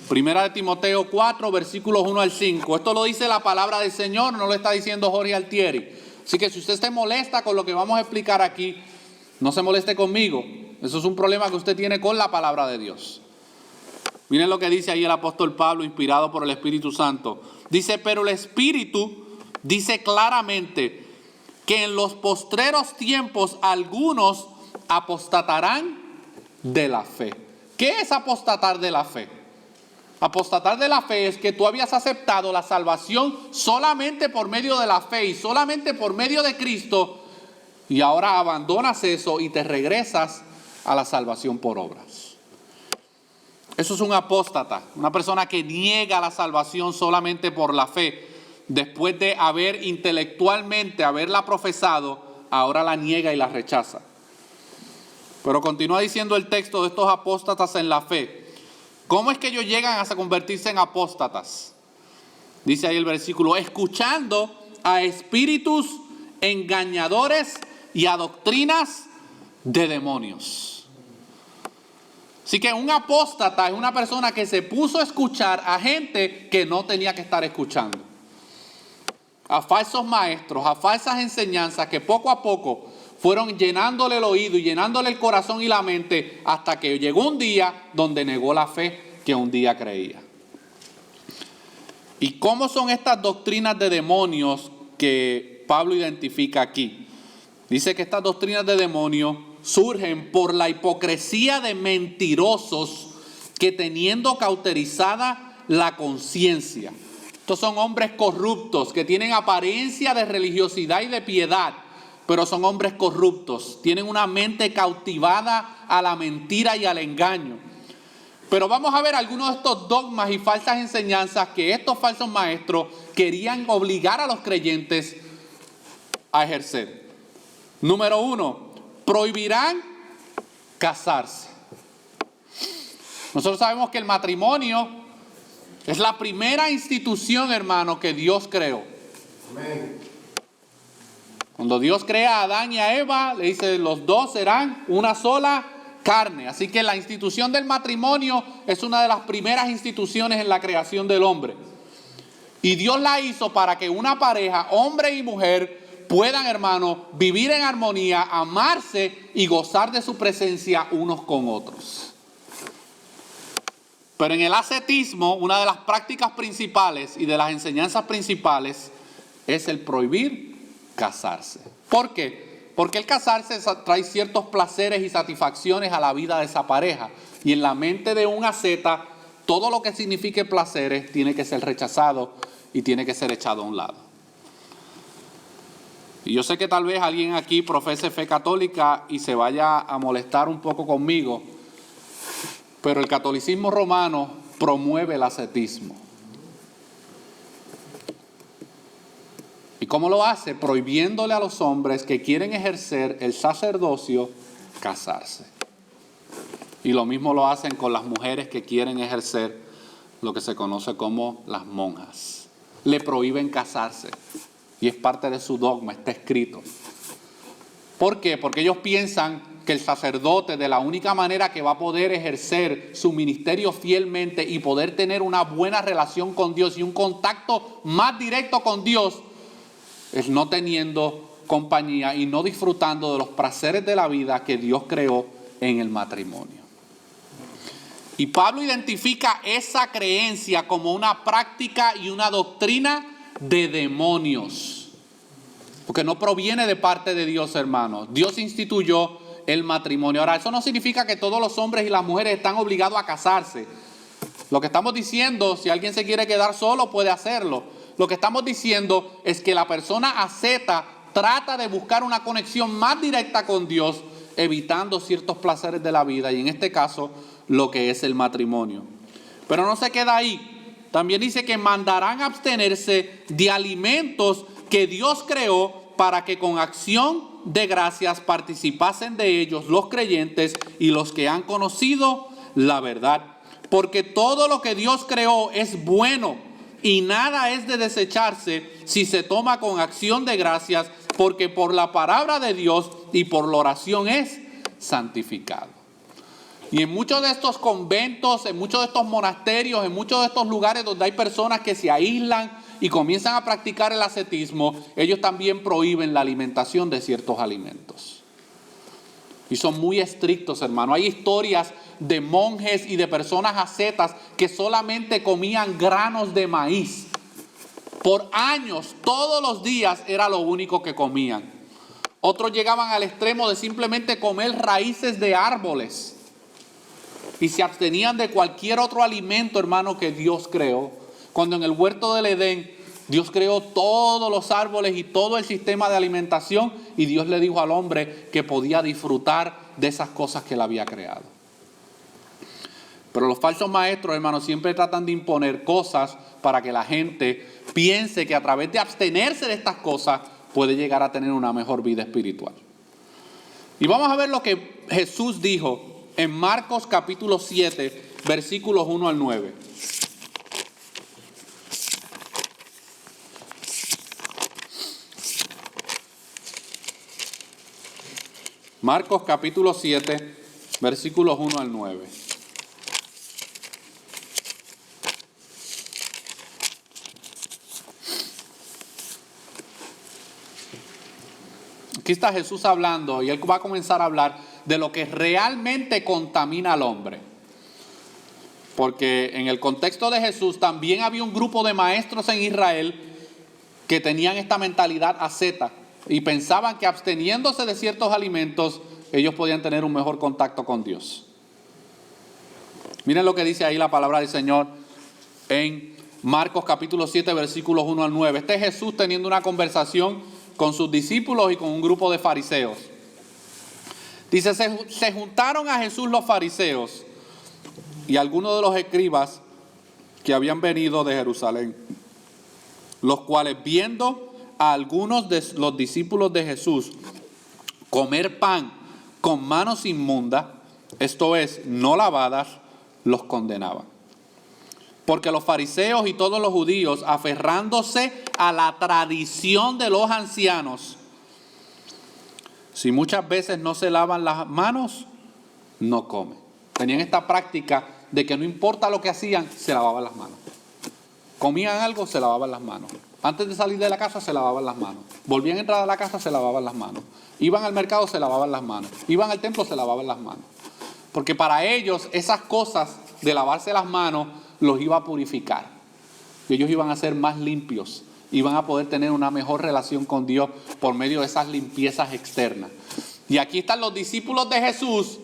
Primera de Timoteo 4, versículos 1 al 5. Esto lo dice la palabra del Señor, no lo está diciendo Jorge Altieri. Así que si usted se molesta con lo que vamos a explicar aquí, no se moleste conmigo. Eso es un problema que usted tiene con la palabra de Dios. Miren lo que dice ahí el apóstol Pablo, inspirado por el Espíritu Santo. Dice: pero el Espíritu dice claramente que en los postreros tiempos algunos apostatarán de la fe. ¿Qué es apostatar de la fe? Apostatar de la fe es que tú habías aceptado la salvación solamente por medio de la fe y solamente por medio de Cristo, y ahora abandonas eso y te regresas a la salvación por obras. Eso es un apóstata, una persona que niega la salvación solamente por la fe. Después de haber intelectualmente haberla profesado, ahora la niega y la rechaza. Pero continúa diciendo el texto de estos apóstatas en la fe. ¿Cómo es que ellos llegan a convertirse en apóstatas? Dice ahí el versículo: escuchando a espíritus engañadores y a doctrinas de demonios. Así que un apóstata es una persona que se puso a escuchar a gente que no tenía que estar escuchando. A falsos maestros, a falsas enseñanzas que poco a poco fueron llenándole el oído y llenándole el corazón y la mente, hasta que llegó un día donde negó la fe que un día creía. ¿Y cómo son estas doctrinas de demonios que Pablo identifica aquí? Dice que estas doctrinas de demonios surgen por la hipocresía de mentirosos que, teniendo cauterizada la conciencia. Estos son hombres corruptos que tienen apariencia de religiosidad y de piedad, pero son hombres corruptos, tienen una mente cautivada a la mentira y al engaño. Pero vamos a ver algunos de estos dogmas y falsas enseñanzas que estos falsos maestros querían obligar a los creyentes a ejercer. Número 1, prohibirán casarse. Nosotros sabemos que el matrimonio es la primera institución, hermano, que Dios creó. Amén. Cuando Dios crea a Adán y a Eva, le dice, los dos serán una sola carne. Así que la institución del matrimonio es una de las primeras instituciones en la creación del hombre. Y Dios la hizo para que una pareja, hombre y mujer, puedan, hermanos, vivir en armonía, amarse y gozar de su presencia unos con otros. Pero en el ascetismo, una de las prácticas principales y de las enseñanzas principales es el prohibir casarse. ¿Por qué? Porque el casarse trae ciertos placeres y satisfacciones a la vida de esa pareja. Y en la mente de un asceta, todo lo que signifique placeres tiene que ser rechazado y tiene que ser echado a un lado. Y yo sé que tal vez alguien aquí profese fe católica y se vaya a molestar un poco conmigo, pero el catolicismo romano promueve el ascetismo. ¿Y cómo lo hace? Prohibiéndole a los hombres que quieren ejercer el sacerdocio casarse. Y lo mismo lo hacen con las mujeres que quieren ejercer lo que se conoce como las monjas. Le prohíben casarse. Y es parte de su dogma, está escrito. ¿Por qué? Porque ellos piensan que el sacerdote, de la única manera que va a poder ejercer su ministerio fielmente y poder tener una buena relación con Dios y un contacto más directo con Dios, es no teniendo compañía y no disfrutando de los placeres de la vida que Dios creó en el matrimonio. Y Pablo identifica esa creencia como una práctica y una doctrina de demonios. Porque no proviene de parte de Dios, hermanos. Dios instituyó el matrimonio. Ahora, eso no significa que todos los hombres y las mujeres están obligados a casarse. Lo que estamos diciendo, si alguien se quiere quedar solo, puede hacerlo. Lo que estamos diciendo es que la persona asceta trata de buscar una conexión más directa con Dios, evitando ciertos placeres de la vida, y en este caso, lo que es el matrimonio. Pero no se queda ahí. También dice que mandarán abstenerse de alimentos que Dios creó para que con acción de gracias participasen de ellos los creyentes y los que han conocido la verdad. Porque todo lo que Dios creó es bueno y nada es de desecharse si se toma con acción de gracias, porque por la palabra de Dios y por la oración es santificado. Y en muchos de estos conventos, en muchos de estos monasterios, en muchos de estos lugares donde hay personas que se aíslan y comienzan a practicar el ascetismo, ellos también prohíben la alimentación de ciertos alimentos. Y son muy estrictos, hermano. Hay historias de monjes y de personas ascetas que solamente comían granos de maíz. Por años, todos los días era lo único que comían. Otros llegaban al extremo de simplemente comer raíces de árboles. Y se abstenían de cualquier otro alimento, hermano, que Dios creó. Cuando en el huerto del Edén, Dios creó todos los árboles y todo el sistema de alimentación, y Dios le dijo al hombre que podía disfrutar de esas cosas que él había creado. Pero los falsos maestros, hermanos, siempre tratan de imponer cosas para que la gente piense que a través de abstenerse de estas cosas puede llegar a tener una mejor vida espiritual. Y vamos a ver lo que Jesús dijo en Marcos capítulo 7, versículos 1 al 9. Marcos capítulo 7, versículos 1 al 9. Aquí está Jesús hablando y él va a comenzar a hablar de lo que realmente contamina al hombre. Porque en el contexto de Jesús también había un grupo de maestros en Israel que tenían esta mentalidad asceta y pensaban que absteniéndose de ciertos alimentos ellos podían tener un mejor contacto con Dios. Miren lo que dice ahí la palabra del Señor en Marcos capítulo 7 versículos 1 al 9. Este es Jesús teniendo una conversación con sus discípulos y con un grupo de fariseos. Dice, se juntaron a Jesús los fariseos y algunos de los escribas que habían venido de Jerusalén, los cuales viendo a algunos de los discípulos de Jesús comer pan con manos inmundas, esto es, no lavadas, los condenaban. Porque los fariseos y todos los judíos, aferrándose a la tradición de los ancianos, Si muchas veces no se lavan las manos, no comen. Tenían esta práctica de que no importa lo que hacían, se lavaban las manos. Comían algo, se lavaban las manos. Antes de salir de la casa, se lavaban las manos. Volvían a entrar a la casa, se lavaban las manos. Iban al mercado, se lavaban las manos. Iban al templo, se lavaban las manos. Porque para ellos, esas cosas de lavarse las manos, los iba a purificar. Y ellos iban a ser más limpios. Iban a poder tener una mejor relación con Dios por medio de esas limpiezas externas. Y aquí están los discípulos de Jesús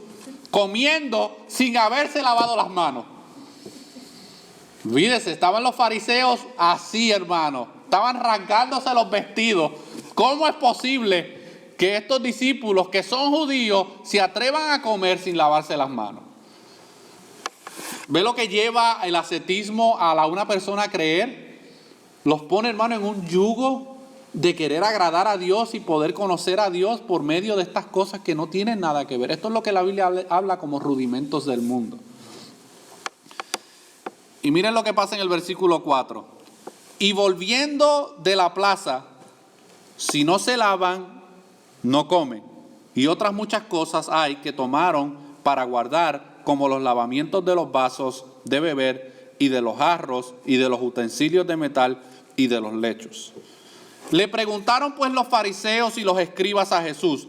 comiendo sin haberse lavado las manos. Fíjense, estaban los fariseos así, hermano. Estaban rasgándose los vestidos. ¿Cómo es posible que estos discípulos que son judíos se atrevan a comer sin lavarse las manos? ¿Ve lo que lleva el ascetismo a una persona a creer? Los pone, hermano, en un yugo de querer agradar a Dios y poder conocer a Dios por medio de estas cosas que no tienen nada que ver. Esto es lo que la Biblia habla como rudimentos del mundo. Y miren lo que pasa en el versículo 4. Y volviendo de la plaza, si no se lavan, no comen. Y otras muchas cosas hay que tomaron para guardar, como los lavamientos de los vasos de beber y de los jarros y de los utensilios de metal y de los lechos. Le preguntaron pues los fariseos y los escribas a Jesús: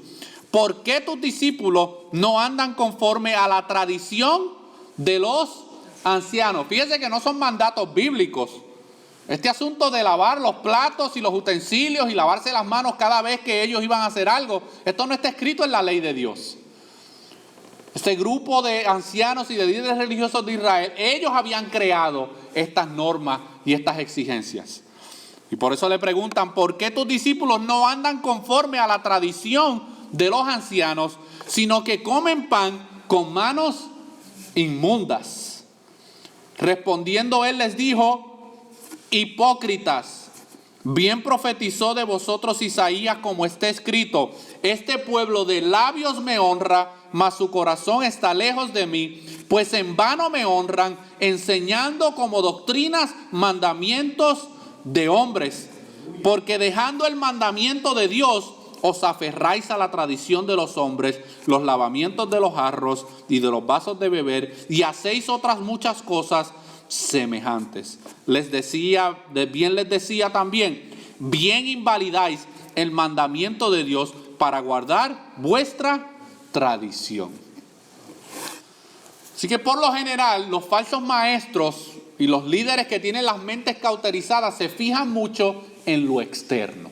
¿por qué tus discípulos no andan conforme a la tradición de los ancianos? Fíjense que no son mandatos bíblicos. Este asunto de lavar los platos y los utensilios y lavarse las manos cada vez que ellos iban a hacer algo, esto no está escrito en la ley de Dios. Este grupo de ancianos y de líderes religiosos de Israel, ellos habían creado estas normas y estas exigencias. Y por eso le preguntan: ¿por qué tus discípulos no andan conforme a la tradición de los ancianos, sino que comen pan con manos inmundas? Respondiendo él les dijo: hipócritas, bien profetizó de vosotros Isaías, como está escrito: este pueblo de labios me honra, mas su corazón está lejos de mí, pues en vano me honran, enseñando como doctrinas mandamientos de hombres. Porque dejando el mandamiento de Dios, os aferráis a la tradición de los hombres, los lavamientos de los jarros y de los vasos de beber, y hacéis otras muchas cosas semejantes. Les decía también: bien invalidáis el mandamiento de Dios para guardar vuestra tradición. Así que por lo general, los falsos maestros y los líderes que tienen las mentes cauterizadas se fijan mucho en lo externo.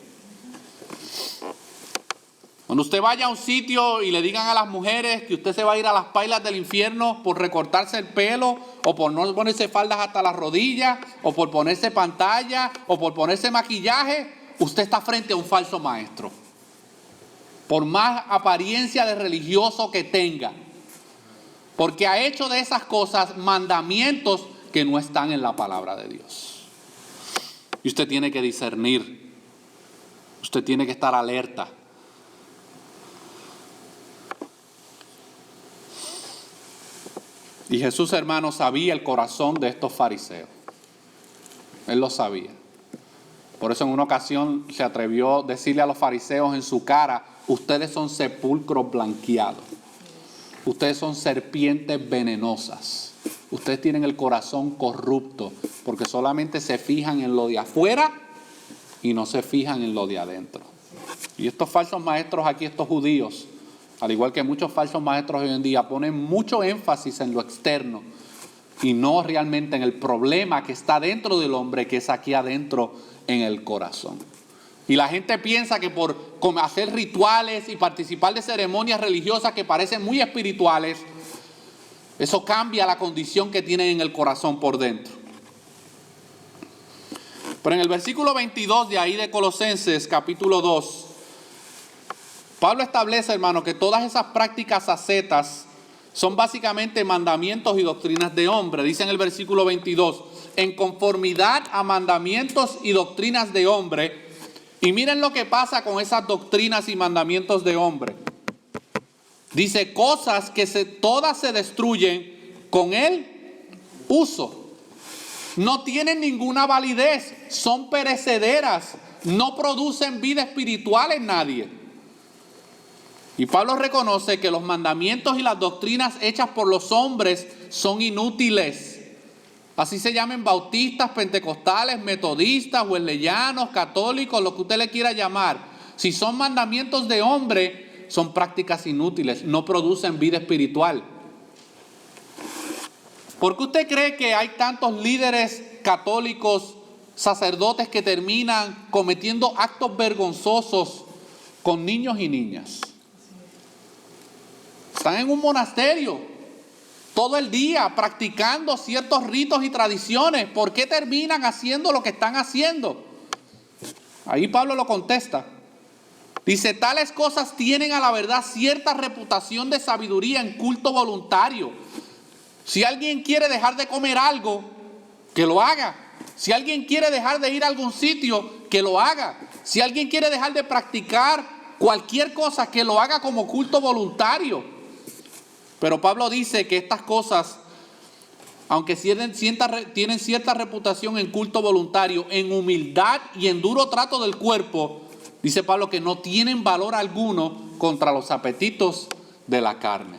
Cuando usted vaya a un sitio y le digan a las mujeres que usted se va a ir a las pailas del infierno por recortarse el pelo, o por no ponerse faldas hasta las rodillas, o por ponerse pantalla, o por ponerse maquillaje, usted está frente a un falso maestro. Por más apariencia de religioso que tenga, porque ha hecho de esas cosas mandamientos que no están en la palabra de Dios. Y usted tiene que discernir, usted tiene que estar alerta. Y Jesús, hermano, sabía el corazón de estos fariseos. Él lo sabía. Por eso en una ocasión se atrevió a decirle a los fariseos en su cara: ustedes son sepulcros blanqueados. Ustedes son serpientes venenosas. Ustedes tienen el corazón corrupto porque solamente se fijan en lo de afuera y no se fijan en lo de adentro. Y estos falsos maestros aquí, estos judíos, al igual que muchos falsos maestros hoy en día, ponen mucho énfasis en lo externo y no realmente en el problema que está dentro del hombre, que es aquí adentro en el corazón. Y la gente piensa que por hacer rituales y participar de ceremonias religiosas que parecen muy espirituales, eso cambia la condición que tienen en el corazón por dentro. Pero en el versículo 22 de ahí de Colosenses capítulo 2, Pablo establece, hermano, que todas esas prácticas ascetas son básicamente mandamientos y doctrinas de hombre. Dice en el versículo 22, en conformidad a mandamientos y doctrinas de hombre. Y miren lo que pasa con esas doctrinas y mandamientos de hombre. Dice: cosas que todas se destruyen con el uso. No tienen ninguna validez, son perecederas, no producen vida espiritual en nadie. Y Pablo reconoce que los mandamientos y las doctrinas hechas por los hombres son inútiles. Así se llamen bautistas, pentecostales, metodistas, wesleyanos, católicos, lo que usted le quiera llamar. Si son mandamientos de hombre, son prácticas inútiles, no producen vida espiritual. ¿Por qué usted cree que hay tantos líderes católicos, sacerdotes que terminan cometiendo actos vergonzosos con niños y niñas? Están en un monasterio todo el día practicando ciertos ritos y tradiciones. ¿Por qué terminan haciendo lo que están haciendo? Ahí Pablo lo contesta. Dice, tales cosas tienen a la verdad cierta reputación de sabiduría en culto voluntario. Si alguien quiere dejar de comer algo, que lo haga. Si alguien quiere dejar de ir a algún sitio, que lo haga. Si alguien quiere dejar de practicar cualquier cosa, que lo haga como culto voluntario. Pero Pablo dice que estas cosas, aunque tienen cierta reputación en culto voluntario, en humildad y en duro trato del cuerpo, dice Pablo que no tienen valor alguno contra los apetitos de la carne.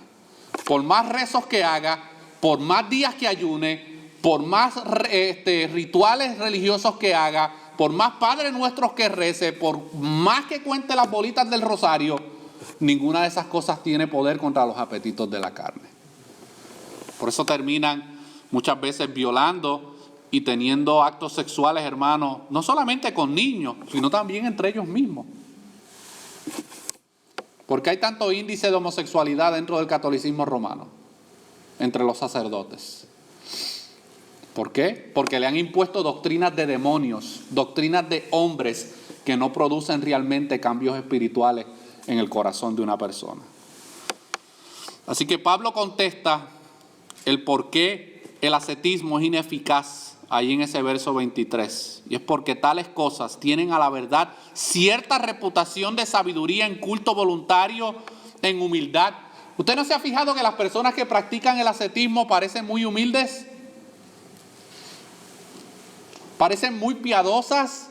Por más rezos que haga, por más días que ayune, por más rituales religiosos que haga, por más Padre Nuestros que rece, por más que cuente las bolitas del rosario, ninguna de esas cosas tiene poder contra los apetitos de la carne. Por eso terminan muchas veces violando y teniendo actos sexuales, hermanos, no solamente con niños, sino también entre ellos mismos. ¿Por qué hay tanto índice de homosexualidad dentro del catolicismo romano? Entre los sacerdotes. ¿Por qué? Porque le han impuesto doctrinas de demonios, doctrinas de hombres que no producen realmente cambios espirituales en el corazón de una persona. Así que Pablo contesta el por qué el ascetismo es ineficaz ahí en ese verso 23. Y es porque tales cosas tienen a la verdad cierta reputación de sabiduría en culto voluntario, en humildad. ¿Usted no se ha fijado que las personas que practican el ascetismo parecen muy humildes? Parecen muy piadosas,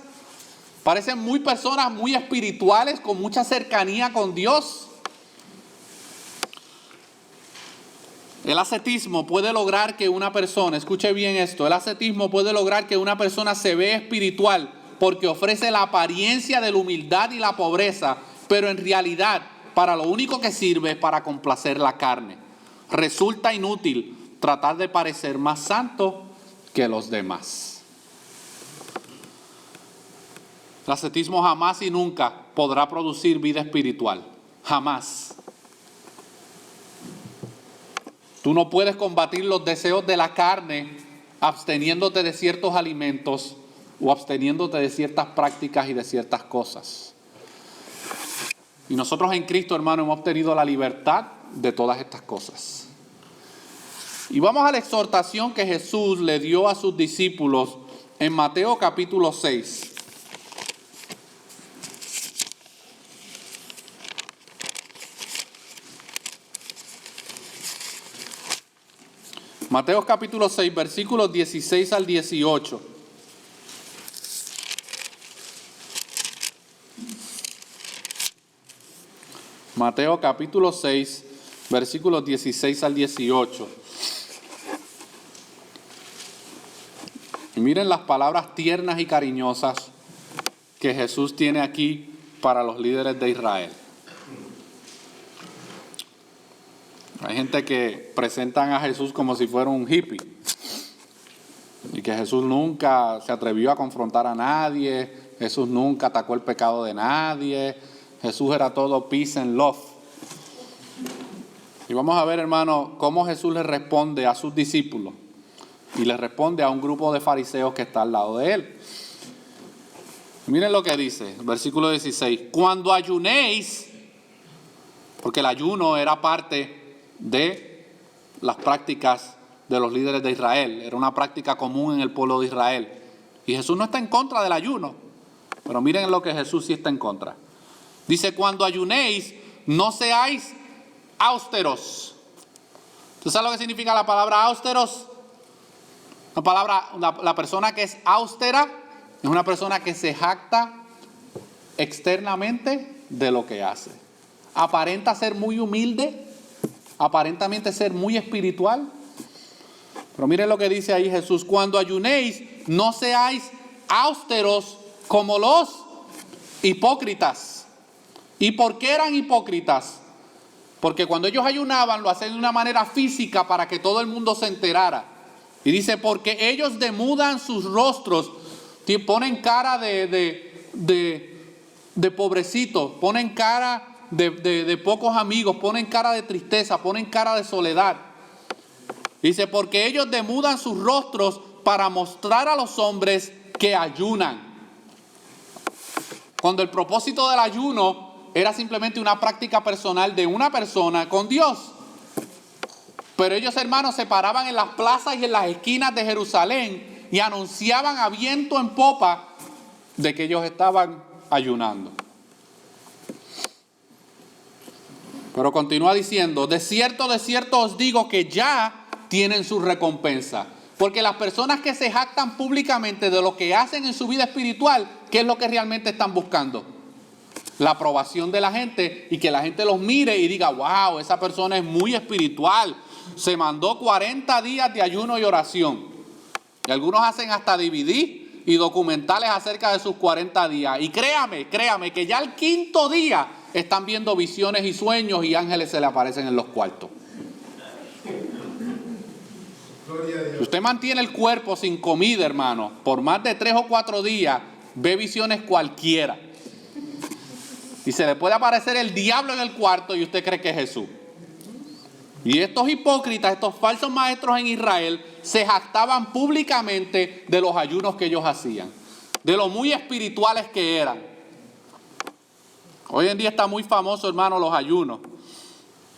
parecen muy personas muy espirituales, con mucha cercanía con Dios. El ascetismo puede lograr que una persona, escuche bien esto, el ascetismo puede lograr que una persona se vea espiritual porque ofrece la apariencia de la humildad y la pobreza, pero en realidad para lo único que sirve es para complacer la carne. Resulta inútil tratar de parecer más santo que los demás. El ascetismo jamás y nunca podrá producir vida espiritual. Jamás. Tú no puedes combatir los deseos de la carne absteniéndote de ciertos alimentos o absteniéndote de ciertas prácticas y de ciertas cosas. Y nosotros en Cristo, hermano, hemos obtenido la libertad de todas estas cosas. Y vamos a la exhortación que Jesús le dio a sus discípulos en Mateo capítulo 6. Mateo capítulo 6, versículos 16 al 18. Mateo capítulo 6, versículos 16 al 18. Y miren las palabras tiernas y cariñosas que Jesús tiene aquí para los líderes de Israel. Hay gente que presentan a Jesús como si fuera un hippie y que Jesús nunca se atrevió a confrontar a nadie, Jesús nunca atacó el pecado de nadie, Jesús era todo peace and love. Y vamos a ver, hermano, cómo Jesús le responde a sus discípulos y le responde a un grupo de fariseos que está al lado de él. Miren lo que dice, versículo 16, cuando ayunéis, porque el ayuno era parte de las prácticas de los líderes de Israel, era una práctica común en el pueblo de Israel. Y Jesús no está en contra del ayuno, pero miren lo que Jesús sí está en contra. Dice, cuando ayunéis, no seáis austeros. ¿Tú sabes lo que significa la palabra austeros? La persona que es austera es una persona que se jacta externamente de lo que hace. aparenta ser muy humilde, aparentemente ser muy espiritual. Pero miren lo que dice ahí Jesús: cuando ayunéis, no seáis austeros como los hipócritas. ¿Y por qué eran hipócritas? Porque cuando ellos ayunaban, lo hacían de una manera física para que todo el mundo se enterara. Y dice, porque ellos demudan sus rostros, ponen cara de pobrecitos, ponen cara de pocos amigos, ponen cara de tristeza, ponen cara de soledad. Dice, porque ellos demudan sus rostros para mostrar a los hombres que ayunan. Cuando el propósito del ayuno era simplemente una práctica personal de una persona con Dios. Pero ellos, hermanos, se paraban en las plazas y en las esquinas de Jerusalén y anunciaban a viento en popa de que ellos estaban ayunando. Pero continúa diciendo, de cierto os digo que ya tienen su recompensa. Porque las personas que se jactan públicamente de lo que hacen en su vida espiritual, ¿qué es lo que realmente están buscando? La aprobación de la gente y que la gente los mire y diga, wow, esa persona es muy espiritual. Se mandó 40 días de ayuno y oración. Y algunos hacen hasta DVD y documentales acerca de sus 40 días. Y créame que ya el quinto día están viendo visiones y sueños y ángeles se le aparecen en los cuartos. Si usted mantiene el cuerpo sin comida, hermano, por más de 3 o 4 días, ve visiones cualquiera. Y se le puede aparecer el diablo en el cuarto y usted cree que es Jesús. Y estos hipócritas, estos falsos maestros en Israel, se jactaban públicamente de los ayunos que ellos hacían, de lo muy espirituales que eran. Hoy en día está muy famoso, hermano, los ayunos.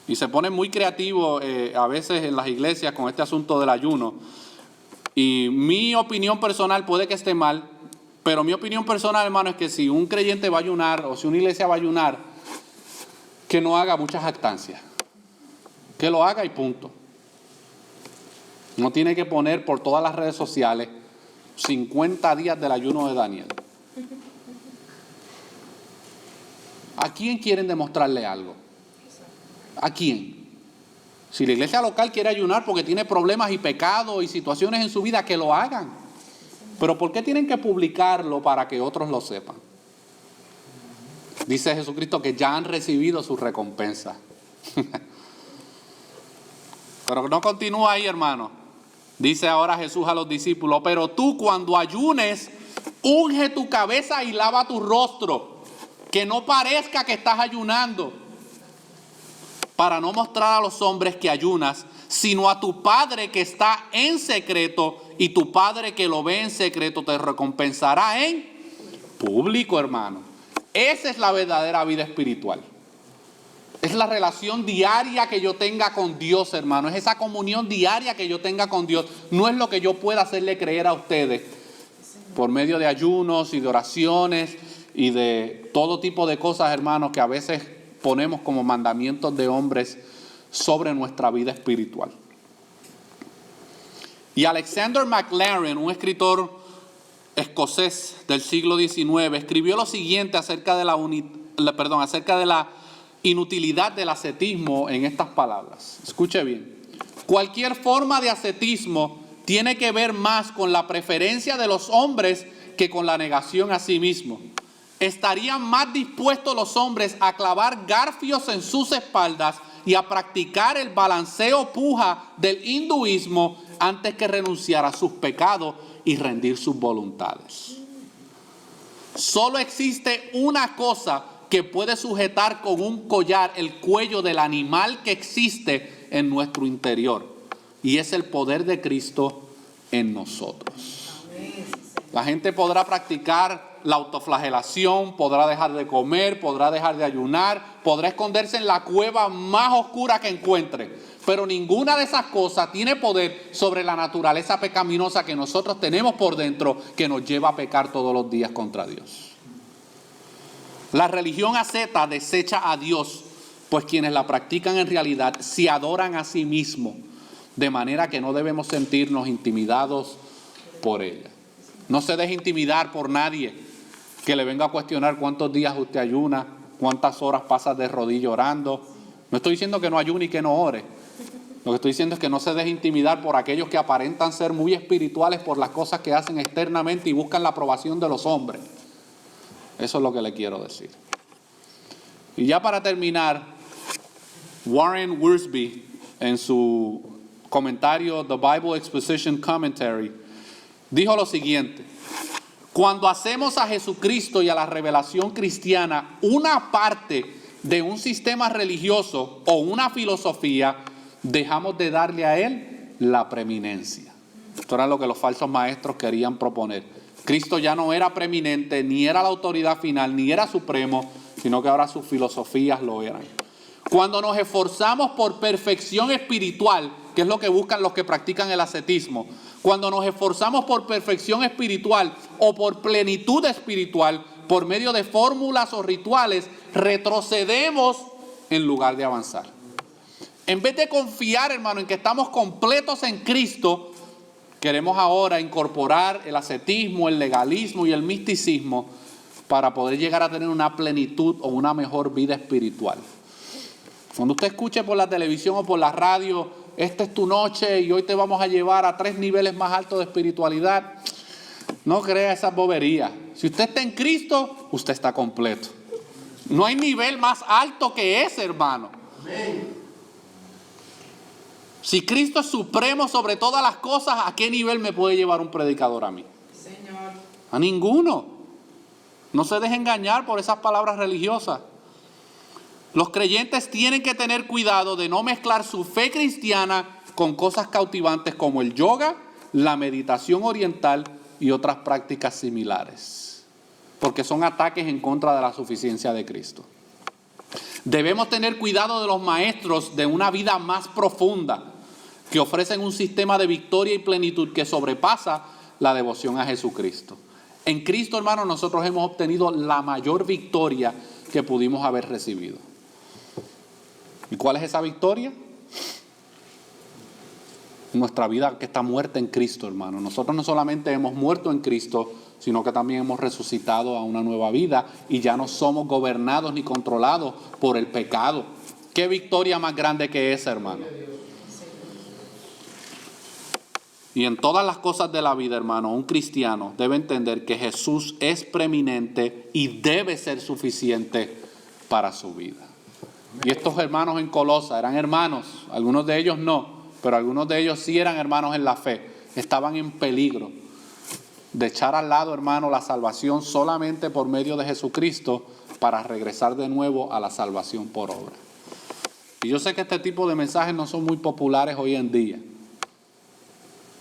Y se ponen muy creativos a veces en las iglesias con este asunto del ayuno. Y mi opinión personal puede que esté mal, pero mi opinión personal, hermano, es que si un creyente va a ayunar o si una iglesia va a ayunar, que no haga mucha jactancia. Que lo haga y punto. No tiene que poner por todas las redes sociales 50 días del ayuno de Daniel. ¿A quién quieren demostrarle algo? ¿A quién? Si la iglesia local quiere ayunar porque tiene problemas y pecados y situaciones en su vida, que lo hagan. Pero ¿por qué tienen que publicarlo para que otros lo sepan? Dice Jesucristo que ya han recibido su recompensa. Pero no continúa ahí, hermano. Dice ahora Jesús a los discípulos, pero tú cuando ayunes, unge tu cabeza y lava tu rostro, que no parezca que estás ayunando, para no mostrar a los hombres que ayunas, sino a tu Padre que está en secreto, y tu Padre que lo ve en secreto te recompensará en público, hermano. Esa es la verdadera vida espiritual. Es la relación diaria que yo tenga con Dios, hermano. Es esa comunión diaria que yo tenga con Dios. No es lo que yo pueda hacerle creer a ustedes por medio de ayunos y de oraciones y de todo tipo de cosas, hermanos, que a veces ponemos como mandamientos de hombres sobre nuestra vida espiritual. Y Alexander Maclaren, un escritor escocés del siglo XIX, escribió lo siguiente acerca de la inutilidad del ascetismo en estas palabras. Escuche bien. Cualquier forma de ascetismo tiene que ver más con la preferencia de los hombres que con la negación a sí mismo. Estarían más dispuestos los hombres a clavar garfios en sus espaldas y a practicar el balanceo puja del hinduismo antes que renunciar a sus pecados y rendir sus voluntades. Solo existe una cosa que puede sujetar con un collar el cuello del animal que existe en nuestro interior, y es el poder de Cristo en nosotros. La gente podrá practicar la autoflagelación, podrá dejar de comer, podrá dejar de ayunar, podrá esconderse en la cueva más oscura que encuentre, pero ninguna de esas cosas tiene poder sobre la naturaleza pecaminosa que nosotros tenemos por dentro, que nos lleva a pecar todos los días contra Dios. La religión asceta desecha a Dios, pues quienes la practican en realidad se adoran a sí mismos, de manera que no debemos sentirnos intimidados por ella. No se deje intimidar por nadie que le venga a cuestionar cuántos días usted ayuna, cuántas horas pasas de rodillas orando. No estoy diciendo que no ayune y que no ore. Lo que estoy diciendo es que no se deje intimidar por aquellos que aparentan ser muy espirituales por las cosas que hacen externamente y buscan la aprobación de los hombres. Eso es lo que le quiero decir. Y ya para terminar, Warren Wiersbe, en su comentario The Bible Exposition Commentary, dijo lo siguiente: cuando hacemos a Jesucristo y a la revelación cristiana una parte de un sistema religioso o una filosofía, dejamos de darle a él la preeminencia. Esto era lo que los falsos maestros querían proponer. Cristo ya no era preeminente, ni era la autoridad final, ni era supremo, sino que ahora sus filosofías lo eran. Cuando nos esforzamos por perfección espiritual, que es lo que buscan los que practican el ascetismo, cuando nos esforzamos por perfección espiritual o por plenitud espiritual, por medio de fórmulas o rituales, retrocedemos en lugar de avanzar. En vez de confiar, hermano, en que estamos completos en Cristo, queremos ahora incorporar el ascetismo, el legalismo y el misticismo para poder llegar a tener una plenitud o una mejor vida espiritual. Cuando usted escuche por la televisión o por la radio, esta es tu noche y hoy te vamos a llevar a 3 niveles más altos de espiritualidad, no crea esas boberías. Si usted está en Cristo, usted está completo. No hay nivel más alto que ese, hermano. Si Cristo es supremo sobre todas las cosas, ¿a qué nivel me puede llevar un predicador a mí? Señor. A ninguno. No se deje engañar por esas palabras religiosas. Los creyentes tienen que tener cuidado de no mezclar su fe cristiana con cosas cautivantes como el yoga, la meditación oriental y otras prácticas similares, porque son ataques en contra de la suficiencia de Cristo. Debemos tener cuidado de los maestros de una vida más profunda, que ofrecen un sistema de victoria y plenitud que sobrepasa la devoción a Jesucristo. En Cristo, hermanos, nosotros hemos obtenido la mayor victoria que pudimos haber recibido. ¿Y cuál es esa victoria? Nuestra vida que está muerta en Cristo, hermano. Nosotros no solamente hemos muerto en Cristo, sino que también hemos resucitado a una nueva vida y ya no somos gobernados ni controlados por el pecado. ¿Qué victoria más grande que esa, hermano? Y en todas las cosas de la vida, hermano, un cristiano debe entender que Jesús es preeminente y debe ser suficiente para su vida. Y estos hermanos en Colosa eran hermanos, algunos de ellos no, pero algunos de ellos sí eran hermanos en la fe. Estaban en peligro de echar al lado, hermano, la salvación solamente por medio de Jesucristo para regresar de nuevo a la salvación por obra. Y yo sé que este tipo de mensajes no son muy populares hoy en día.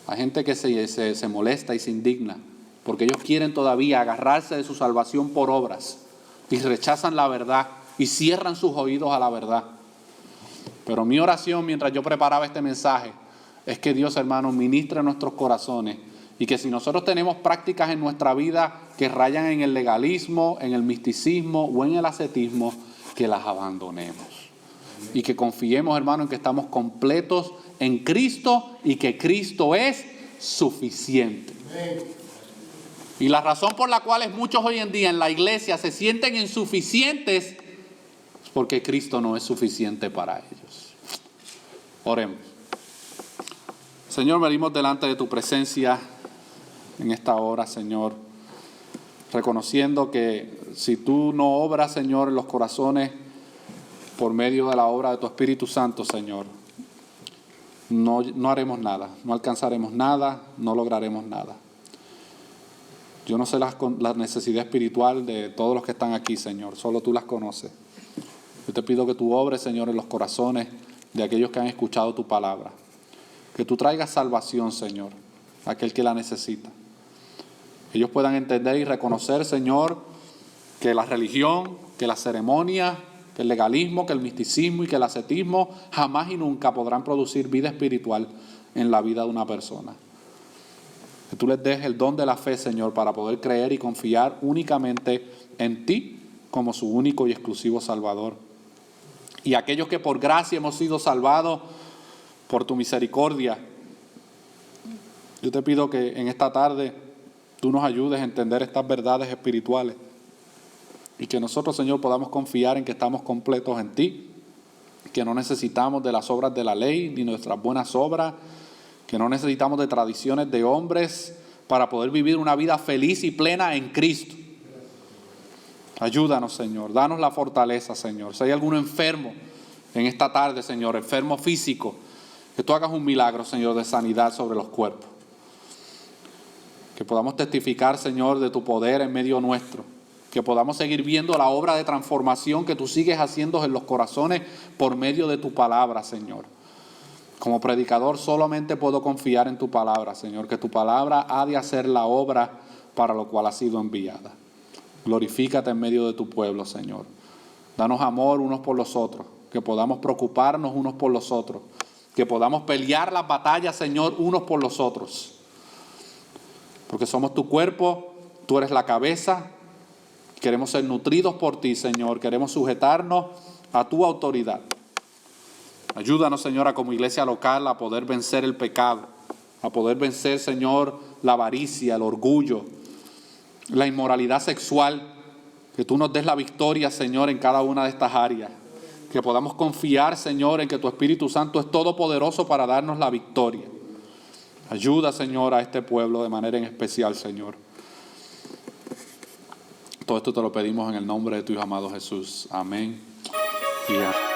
Hay gente que se molesta y se indigna porque ellos quieren todavía agarrarse de su salvación por obras y rechazan la verdad y cierran sus oídos a la verdad. Pero mi oración mientras yo preparaba este mensaje es que Dios, hermano, ministre nuestros corazones y que si nosotros tenemos prácticas en nuestra vida que rayan en el legalismo, en el misticismo o en el ascetismo, que las abandonemos. Y que confiemos, hermano, en que estamos completos en Cristo y que Cristo es suficiente. Y la razón por la cual muchos hoy en día en la iglesia se sienten insuficientes es porque Cristo no es suficiente para ellos. Oremos. Señor, venimos delante de tu presencia en esta hora, Señor, reconociendo que si tú no obras, Señor, en los corazones por medio de la obra de tu Espíritu Santo, Señor, no haremos nada, no alcanzaremos nada, no lograremos nada. Yo no sé la necesidad espiritual de todos los que están aquí, Señor, solo tú las conoces. Yo te pido que tú obres, Señor, en los corazones de aquellos que han escuchado tu palabra. Que tú traigas salvación, Señor, a aquel que la necesita. Que ellos puedan entender y reconocer, Señor, que la religión, que la ceremonia, que el legalismo, que el misticismo y que el ascetismo jamás y nunca podrán producir vida espiritual en la vida de una persona. Que tú les des el don de la fe, Señor, para poder creer y confiar únicamente en ti como su único y exclusivo Salvador. Y aquellos que por gracia hemos sido salvados por tu misericordia, yo te pido que en esta tarde tú nos ayudes a entender estas verdades espirituales. Y que nosotros, Señor, podamos confiar en que estamos completos en ti, que no necesitamos de las obras de la ley ni nuestras buenas obras, que no necesitamos de tradiciones de hombres para poder vivir una vida feliz y plena en Cristo. Ayúdanos, Señor, danos la fortaleza, Señor. Si hay alguno enfermo en esta tarde, Señor, enfermo físico, que tú hagas un milagro, Señor, de sanidad sobre los cuerpos. Que podamos testificar, Señor, de tu poder en medio nuestro. Que podamos seguir viendo la obra de transformación que tú sigues haciendo en los corazones por medio de tu palabra, Señor. Como predicador solamente puedo confiar en tu palabra, Señor, que tu palabra ha de hacer la obra para lo cual ha sido enviada. Glorifícate en medio de tu pueblo, Señor. Danos amor unos por los otros, que podamos preocuparnos unos por los otros, que podamos pelear las batallas, Señor, unos por los otros. Porque somos tu cuerpo, tú eres la cabeza. Queremos ser nutridos por ti, Señor. Queremos sujetarnos a tu autoridad. Ayúdanos, Señor, como iglesia local a poder vencer el pecado, a poder vencer, Señor, la avaricia, el orgullo, la inmoralidad sexual. Que tú nos des la victoria, Señor, en cada una de estas áreas. Que podamos confiar, Señor, en que tu Espíritu Santo es todopoderoso para darnos la victoria. Ayuda, Señor, a este pueblo de manera en especial, Señor. Todo esto te lo pedimos en el nombre de tu Hijo amado Jesús. Amén y amén.